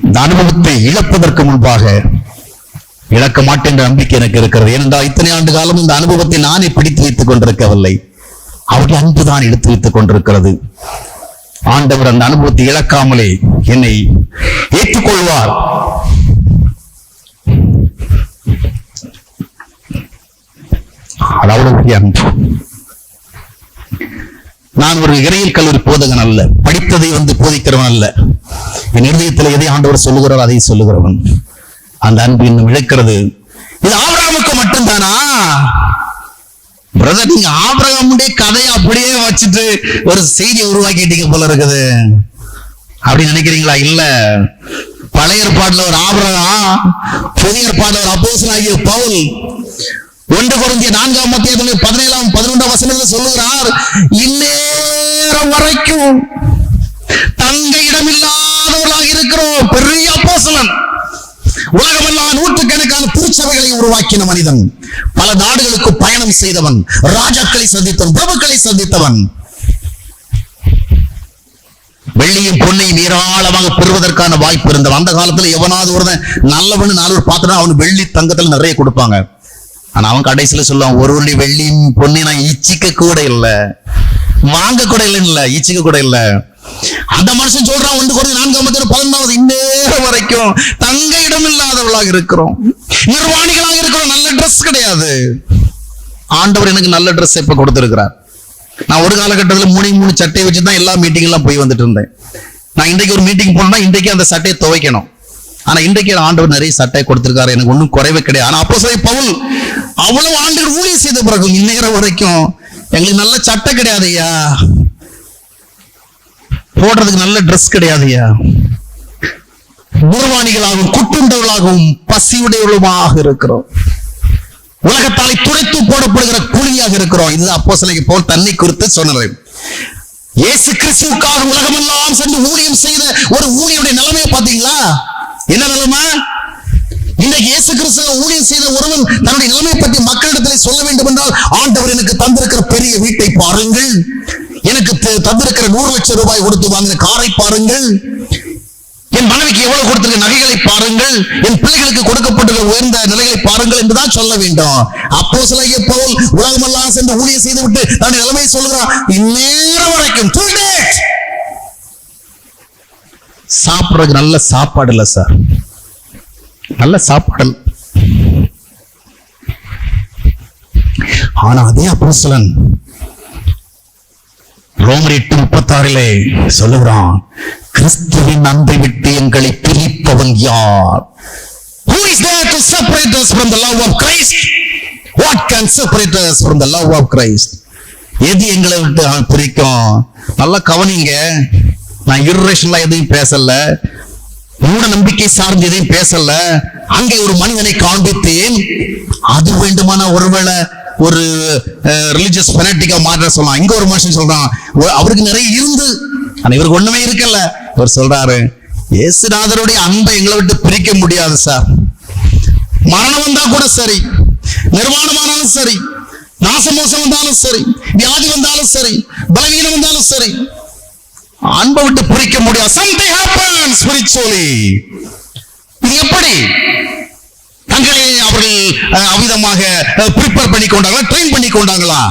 இந்த அனுபவத்தை இழப்பதற்கு முன்பாக இழக்க மாட்டேன் என்ற நம்பிக்கை எனக்கு இருக்கிறது. ஏனென்றால் இத்தனை ஆண்டு காலம் இந்த அனுபவத்தை நானே பிடித்து வைத்துக் கொண்டிருக்கவில்லை. அவருடைய அன்புதான் எடுத்து வைத்துக் கொண்டிருக்கிறது. ஆண்டவர் அந்த அனுபவத்தை இழக்காமலே என்னை ஏற்றுக்கொள்வார். அவ்வளவு அன்பு. நான் ஒரு இறையியல் கல்லூரி போதகன் அல்ல. படித்ததை வந்து போதிக்கிறவன் அல்ல. என் இருதயத்தில் எதை ஆண்டவர் சொல்லுகிறார் அதை சொல்லுகிறவன். அந்த அன்பு இன்னும் இழக்கிறது. இது ஆபிரகாமுக்கு மட்டும்தானா? பிரதர், நீங்க ஆபிரகாமுடைய கதையை அப்படியே வச்சுட்டு ஒரு செய்தியை உருவாக்கிட்டீங்க போல இருக்குது அப்படின்னு நினைக்கிறீங்களா? இல்ல. பழைய ஏற்பாடுல ஒரு ஆபிரகாம், புதிய ஏற்பாடுல ஒரு அப்போஸ்தலனாகிய பவுல் 1 கொரிந்தியர் 4:17-11 சொல்லுகிறார், இந்நேரம் வரைக்கும் தங்க இடமில்லாதவர்களாக இருக்கிறோம். பெரிய அப்போஸ்தலன், உலகமெல்லாம் நூற்றுக்கணக்கான திருச்சபைகளை உருவாக்கின மனிதன், பல நாடுகளுக்கு பயணம் செய்தவன், ராஜாக்களை சந்தித்தவன், பிரபுக்களை சந்தித்தவன், வெள்ளியும் பொன்னையும் ஏராளமாக பெறுவதற்கான வாய்ப்பு இருந்தவன். அந்த காலத்துல எவனாவது ஒருவன் நல்லவனு 4 பேர் பார்த்துட்டா அவனு வெள்ளி தங்கத்துல நிறைய கொடுப்பாங்க. ஆனா அவன் கடைசியில சொல்லுவான், ஒரு வெள்ளி வெள்ளியும் பொண்ணை நான் இச்சிக்க கூட இல்லை, வாங்க கூட இல்லைன்னு இச்சிக்க கூட இல்லை. அந்த மனுஷன் சொல்றான் 1 கொரிந்தியர் 4:11 இந்நேரம் வரைக்கும் தங்க இடம் இல்லாதவர்களாக இருக்கிறோம், நிர்வாணிகளாக இருக்கிறோம். நல்ல ட்ரெஸ் கிடையாது. ஆண்டவர் எனக்கு நல்ல ட்ரெஸ் இப்ப கொடுத்திருக்கிறார். நான் ஒரு காலகட்டத்தில் 3 சட்டையை வச்சுதான் எல்லா மீட்டிங் எல்லாம் போய் வந்துட்டு இருந்தேன். நான் இன்றைக்கு ஒரு மீட்டிங் போனா இன்றைக்கு அந்த சட்டையை துவைக்கணும். ஆனா இன்றைக்கு ஆண்டவர் நிறைய சட்டை கொடுத்திருக்காரு, எனக்கு ஒன்றும் குறைவே கிடையாது. ஆனா அப்போஸ்தலன் பவுல் அவ்வளவு ஆண்டுகள் ஊழியம் செய்த பிறகு இந்நேரம் வரைக்கும் எங்களுக்கு நல்ல சட்டை கிடையாது ஐயா, போடுறதுக்கு நல்ல ட்ரெஸ் கிடையாது ஐயா, நிர்வாணிகளாகவும் குட்டுண்டவர்களாகவும் பசியுடையவர்களுமாக இருக்கிறோம், உலகத்தாலை துடைத்து போடப்படுகிற கூலியாக இருக்கிறோம். இது அப்போஸ்தலன் பவுல் தன்னை குறித்து சொன்னார். இயேசு கிறிஸ்துவுக்காக உலகமெல்லாம் சென்று ஊழியம் செய்த ஒரு ஊழியருடைய நிலைமையை பாத்தீங்களா? என்ன நிலைமை? இன்றைக்கு இயேசு கிறிஸ்து ஊழியம் செய்த ஒருவன் தன்னுடைய நிலைமையை பற்றி மக்களிடத்தில் சொல்ல வேண்டும் என்றால், ஆண்டவர் எனக்கு தந்திருக்கிற பெரிய வீட்டை பாருங்கள், எனக்கு தந்திருக்கிற 100 லட்சம் ரூபாய் கொடுத்து வாங்கின காரை பாருங்கள், என் மனைவிக்கு எவ்வளவு கொடுத்திருக்க நகைகளை பாருங்கள், என் பிள்ளைகளுக்கு கொடுக்கப்பட்டுள்ள உயர்ந்த நிலைகளை பாருங்கள் என்றுதான் சொல்ல வேண்டும். அப்போஸ்தலனாகிய பவுல் உலகமெல்லாம் சென்று ஊழியம் செய்து விட்டு தன்னுடைய நிலைமையை சொல்லுகிறான். இந்நேரம் வரைக்கும் சாப்பிடுறதுக்கு நல்ல சாப்பாடு இல்ல சார், நல்ல சாப்பாடு. ஆனா அதே அப்போஸ்தலன் ரோமர் 8:36 சொல்லுகிறான், கிறிஸ்துவின் அன்பை விட்டு எங்களை பிரிப்பவன் யார்? Who is there to separate us from the love of Christ? What can separate us from the love of Christ? எது எங்களை விட்டு பிரிக்கும்? நல்லா கவனிங்க. நான் irrational எதையும் பேசல, மூட நம்பிக்கை சார்ந்து எதையும் பேசல. அங்கே ஒரு மனிதனை காண்பித்தேன். அது வேண்டுமான ஒருவேளை ஒரு ரிலிஜியஸ் ஃபெனட்டிக்கா மாற்ற சொல்லலாம். இங்க ஒரு மனுஷன் சொல்றான், அவருக்கு நிறைய இருந்து ஆனா இவருக்கு ஒண்ணுமே இருக்கல. இவர் சொல்றாரு, இயேசுநாதருடைய அன்பை எங்களை விட்டு பிரிக்க முடியாது சார். மரணம் வந்தா கூட சரி, நிர்வாணமானாலும் சரி, நாசமோசம் வந்தாலும் சரி, வியாதி வந்தாலும் சரி, பலவீனம் வந்தாலும் சரி, அன்பை விட்டு பிரிக்க முடியாது. Something happens spiritually. இது எப்படி? தங்களை அவர்கள் அவிதமாக ப்ரிப்பேர் பண்ணி கொண்டாங்களா, ட்ரெயின் பண்ணி கொண்டாங்களா,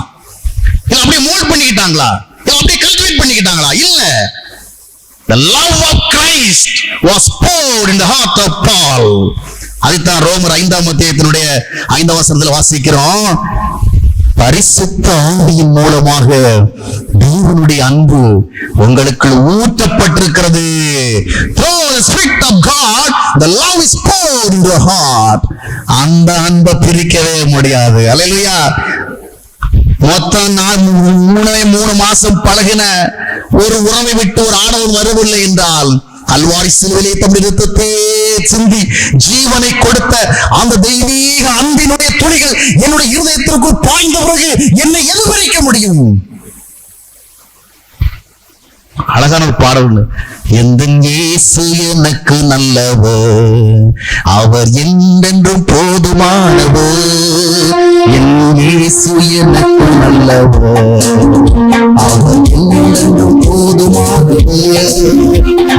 இல்ல அப்படியே மோல்ட் பண்ணிக்கிட்டாங்களா, இல்ல அப்படியே கல்டிவேட் பண்ணிக்கிட்டாங்களா? இல்ல. The love of Christ was poured in the heart of Paul. அதுதான் ரோமர் 5:5 வாசிக்கிறோம். பரிசுத்த ஆவியின் மூலமாக தேவனுடைய அன்பு உங்களுக்கு ஊற்றப்பட்டிருக்கிறது. Through the Spirit of God, the love is poured into your heart. அந்த அன்பை பிரிக்கவே முடியாது. அல்லேலூயா. மொத்தம் 3 மாசம் பழகின ஒரு உறவை விட்டு ஒரு ஆடவன் வரவில்லை என்றால், கல்வாரி சிலுவையிலே தம்முடைய இரத்தத்தை சிந்தி ஜீவனை கொடுத்த அந்த தெய்வீக அன்பினுடைய துளிகள் என்னுடைய இருதயத்திற்குள் பாய்ந்த பிறகு என்னை எதிர்வரிக்க முடியும்? அழகான ஒரு பாடல். எந்த இயேசு எனக்கு நல்லவர், அவர் என்றென்றும் போதுமானவர். என் இயேசு எனக்கு நல்லவர், அவர் என்றென்றும் போதுமானவர்.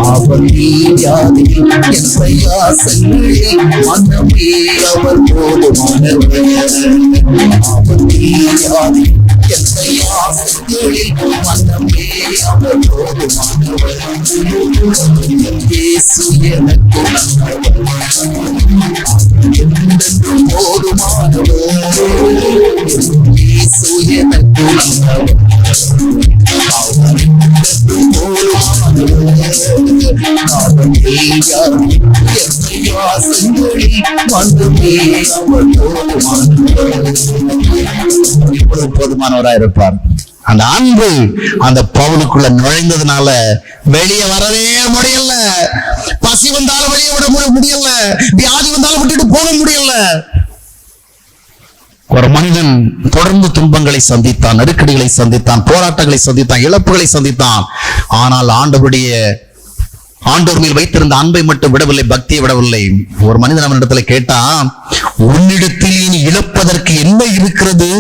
அவர் நீதியாதில் என் பிரயாசங்களில் மனமே அவர் போதுமானவர். அவர் நீதியாதில் என் பிரயாசங்களில் மனமே அவர் போதுமானவர். இயேசு எனக்கு என்றென்றும் போதுமானவர். இயேசு எனக்கு போதுமானவராக இருப்பார். அந்த அன்பு அந்த பவுலுக்குள்ள நுழைந்ததுனால வெளியே வரவே முடியல. பசி வந்தாலும் வெளியே விட முடியல, வியாதி வந்தாலும் விட்டுட்டு போக முடியல. ஒரு மனிதன் தொடர்ந்து துன்பங்களை சந்தித்தான், நெருக்கடிகளை சந்தித்தான், போராட்டங்களை சந்தித்தான், இழப்புகளை சந்தித்தான். ஆனால் ஆண்டவர் மேல் வைத்திருந்த அன்பை மட்டும் விடவில்லை, பக்தியை விடவில்லை. ஒரு மனிதன் அவனிடத்துல கேட்டான், உன்னிடத்தில் நீ இழப்பதற்கு என்ன இருக்கிறது?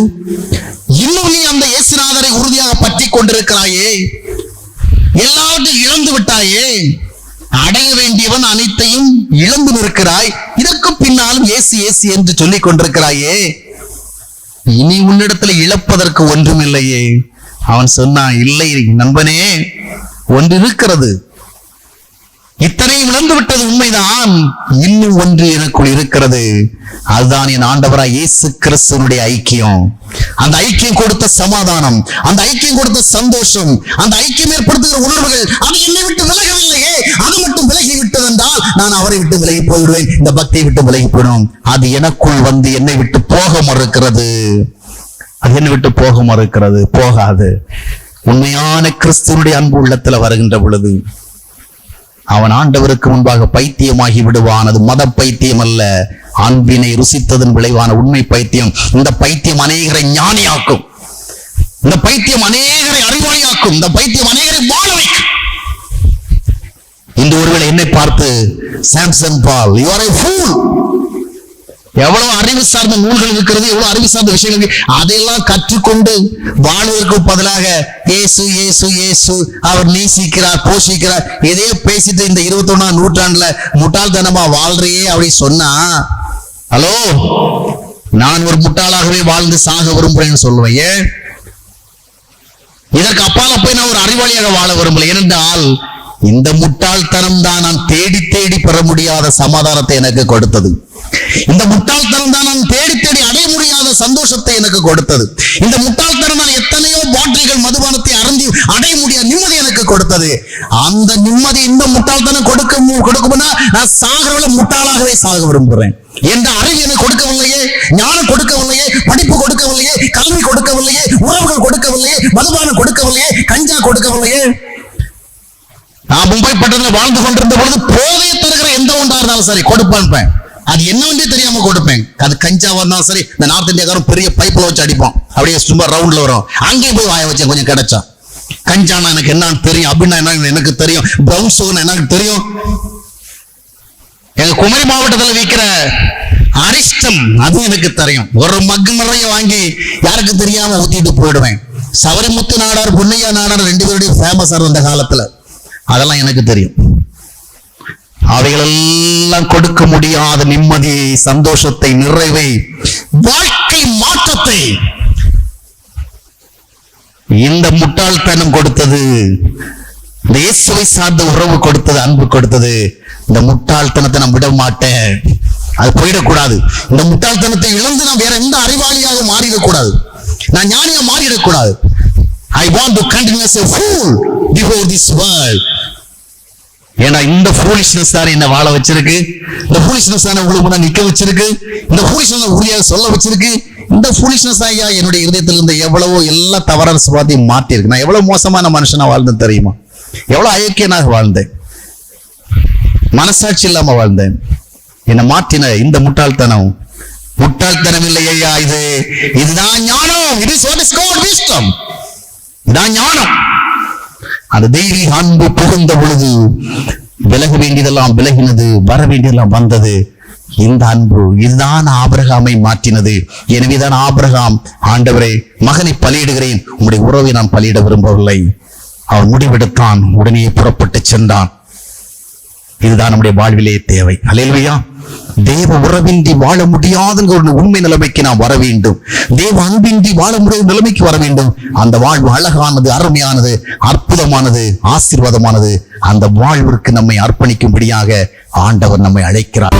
இன்னும் நீ அந்த இயேசுநாதரை உறுதியாக பற்றி கொண்டிருக்கிறாயே, எல்லாவற்றையும் இழந்து விட்டாயே, அடைய வேண்டியவன் அனைத்தையும் இழந்து நிற்கிறாய், இதற்கு பின்னாலும் இயேசு இயேசு என்று சொல்லிக் கொண்டிருக்கிறாயே, இனி உன்னிடத்துல இழப்பதற்கு ஒன்றும் இல்லையே. அவன் சொன்னான், இல்லை நண்பனே, ஒன்று இருக்கிறது. இத்தனையும் இழந்து விட்டது உண்மைதான், இன்னும் ஒன்று எனக்குள் இருக்கிறது. அதுதான் என் ஆண்டவராய் இயேசு கிறிஸ்துவினுடைய ஐக்கியம். அந்த ஐக்கியம் கொடுத்த சமாதானம், அந்த ஐக்கியம் கொடுத்த சந்தோஷம், அந்த ஐக்கியம் ஏற்படுத்துகிற உணர்வுகள், அது என்னை விட்டு விலகவில்லையே. அது மட்டும் விலகி விட்டதென்றால் நான் அவரை விட்டு விலகி போய்விடுவேன், இந்த பக்தியை விட்டு விலகி போயிடும். அது எனக்குள் வந்து என்னை விட்டு போக மறுக்கிறது. அது என்னை விட்டு போக மறுக்கிறது, போகாது. உண்மையான கிறிஸ்துவனுடைய அன்பு உள்ளத்துல வருகின்ற பொழுது அவன் ஆண்டவருக்கு முன்பாக பைத்தியமாகி விடுவான். அது மத பைத்தியம் அல்ல, அன்பினை ருசித்ததன் விளைவான உண்மை பைத்தியம். இந்த பைத்தியம் அநேகரை ஞானியாக்கும், இந்த பைத்தியம் அநேகரை அறிவாளியாக்கும், இந்த பைத்தியம் அநேகரை வாழ வைக்கும். இந்த ஒருவேளை என்னை பார்த்து Samson Paul, you are a fool, எவ்வளவு அறிவு சார்ந்த நூல்கள் இருக்கிறது, எவ்வளவு அறிவு சார்ந்த விஷயங்கள், அதையெல்லாம் கற்றுக்கொண்டு வாழ்வதற்கு பதிலாக இயேசு இயேசு இயேசு, அவர் நேசிக்கிறார், போஷிக்கிறார், எதையோ பேசிட்டு இந்த 21ஆம் நூற்றாண்டுல முட்டாள்தனமா வாழ்றையே அப்படி சொன்னா, ஹலோ, நான் ஒரு முட்டாளாகவே வாழ்ந்து சாக விரும்புறேன்னு சொல்லுவேன். ஏன்? இதற்கு அப்பால போய் நான் ஒரு அறிவாளியாக வாழ விரும்பல. ஏனென்றால் இந்த முட்டாள்தனம் தான் நான் தேடி தேடி பெற முடியாத சமாதானத்தை எனக்கு கொடுத்தது. இந்த முட்டாள்தனம் தான் நான் தேடி தேடி அடைய முடியாத சந்தோஷத்தை எனக்கு கொடுத்தது. இந்த முட்டாள்தனம் தான் எத்தனையோ பாட்டில்கள் மதுபானத்தை அருந்தி அடைய முடியாத நிம்மதி எனக்கு கொடுத்தது. அந்த நிம்மதி இந்த முட்டாள்தனம் கொடுக்கும்னா நான் சாகிறவள முட்டாளாகவே சாக விரும்புகிறேன். என்ற அறிவு எனக்கு கொடுக்கவில்லையே, ஞானம் கொடுக்கவில்லையே, படிப்பு கொடுக்கவில்லையே, கல்வி கொடுக்கவில்லையே, உறவுகள் கொடுக்கவில்லையே, மதுபானம் கொடுக்கவில்லையே, கஞ்சா கொடுக்கவில்லையே. நான் மும்பை பட்டணத்துல வாழ்ந்து கொண்டிருந்த பொழுது போதையை தருகிற எந்த ஒன்றா இருந்தாலும் சரி கொடுப்பேன். அது என்னவென்றே தெரியாம கொடுப்பேன். அது கஞ்சாவா இருந்தாலும் சரி, இந்த நார்த் இந்தியாக்காரன் பெரிய பைப்ல வச்சு அடிப்போம், அப்படியே சும்மா ரவுண்ட்ல வரும். அங்கேயும் போய் வாய வச்சேன், கொஞ்சம் கிடைச்சா. கஞ்சானா எனக்கு என்னன்னு தெரியும், அப்படின்னா என்ன எனக்கு தெரியும், பிரவுன் சுகர் எனக்கு தெரியும். எங்க குமரி மாவட்டத்தில் விற்கிற அரிஸ்டம் அது எனக்கு தெரியும். ஒரு மக்கு நிறைய வாங்கி யாருக்கு தெரியாம ஊத்திட்டு போயிடுவேன். சவரிமுத்து நாடார், பொன்னையா நாடார் 2 பேருடைய ஃபேமஸ் அந்த காலத்துல, அதெல்லாம் எனக்கு தெரியும். அவைகளெல்லாம் கொடுக்க முடியாத நிம்மதியை, சந்தோஷத்தை, நிறைவை, வாழ்க்கை மாற்றத்தை இந்த முட்டாள்தனம் கொடுத்தது. இந்த இயேசுவை சார்ந்த உறவு கொடுத்தது, அன்பு கொடுத்தது. இந்த முட்டாள்தனத்தை நான் விட மாட்டேன், அது போயிடக்கூடாது. இந்த முட்டாள்தனத்தை இழந்து நான் வேற எந்த அறிவாளியாக மாறிடக்கூடாது, நான் ஞானியா மாறிடக்கூடாது. I want to continue as a fool before this world. ஏன்னா இந்த foolishness தான் என்ன வாழ வச்சிருக்கு, இந்த foolishness தான் உங்களுக்கு நிக்க வச்சிருக்கு, இந்த foolishness உறுதியாக சொல்ல வச்சிருக்கு. இந்த foolishness ஐயா என்னுடைய இதயத்தில் இருந்த எவ்வளவோ எல்லா தவறான சுபாவத்தையும் மாற்றி இருக்கு. நான் எவ்வளவு மோசமான மனுஷனா வாழ்ந்தேன் தெரியுமா? எவ்வளவு அயோக்கியனாக வாழ்ந்தேன், மனசாட்சி இல்லாம வாழ்ந்தேன். என்னை மாற்றின இந்த முட்டாள்தனம் இல்லை ஐயா. இதுதான் ஞானம். It is what is called wisdom. இதான் ஞானம். அந்த தெய்வீக அன்பு புகுந்த பொழுது விலக வேண்டியதெல்லாம் விலகினது, வர வேண்டியதெல்லாம் வந்தது. இந்த அன்பு இதுதான் ஆபிரகாமை மாற்றினது. எனவேதான் ஆபிரகாம், ஆண்டவரே மகனை பலியிடுகிறேன், உம்முடைய உறவை நான் பலியிட விரும்பவில்லை. அவன் முடிவெடுத்தான், உடனே புறப்பட்டு சென்றான். இதுதான் நம்முடைய வாழ்விலே தேவை. அல்லேலூயா. தேவ உறவின்றி வாழ முடியாதுங்கிற ஒரு உண்மை நிலைமைக்கு நாம் வர வேண்டும். தேவ அன்பின்றி வாழ முடியாத நிலைமைக்கு வர வேண்டும். அந்த வாழ்வு அழகானது, அருமையானது, அற்புதமானது, ஆசீர்வாதமானது. அந்த வாழ்விற்கு நம்மை அர்ப்பணிக்கும்படியாக ஆண்டவர் நம்மை அழைக்கிறார்.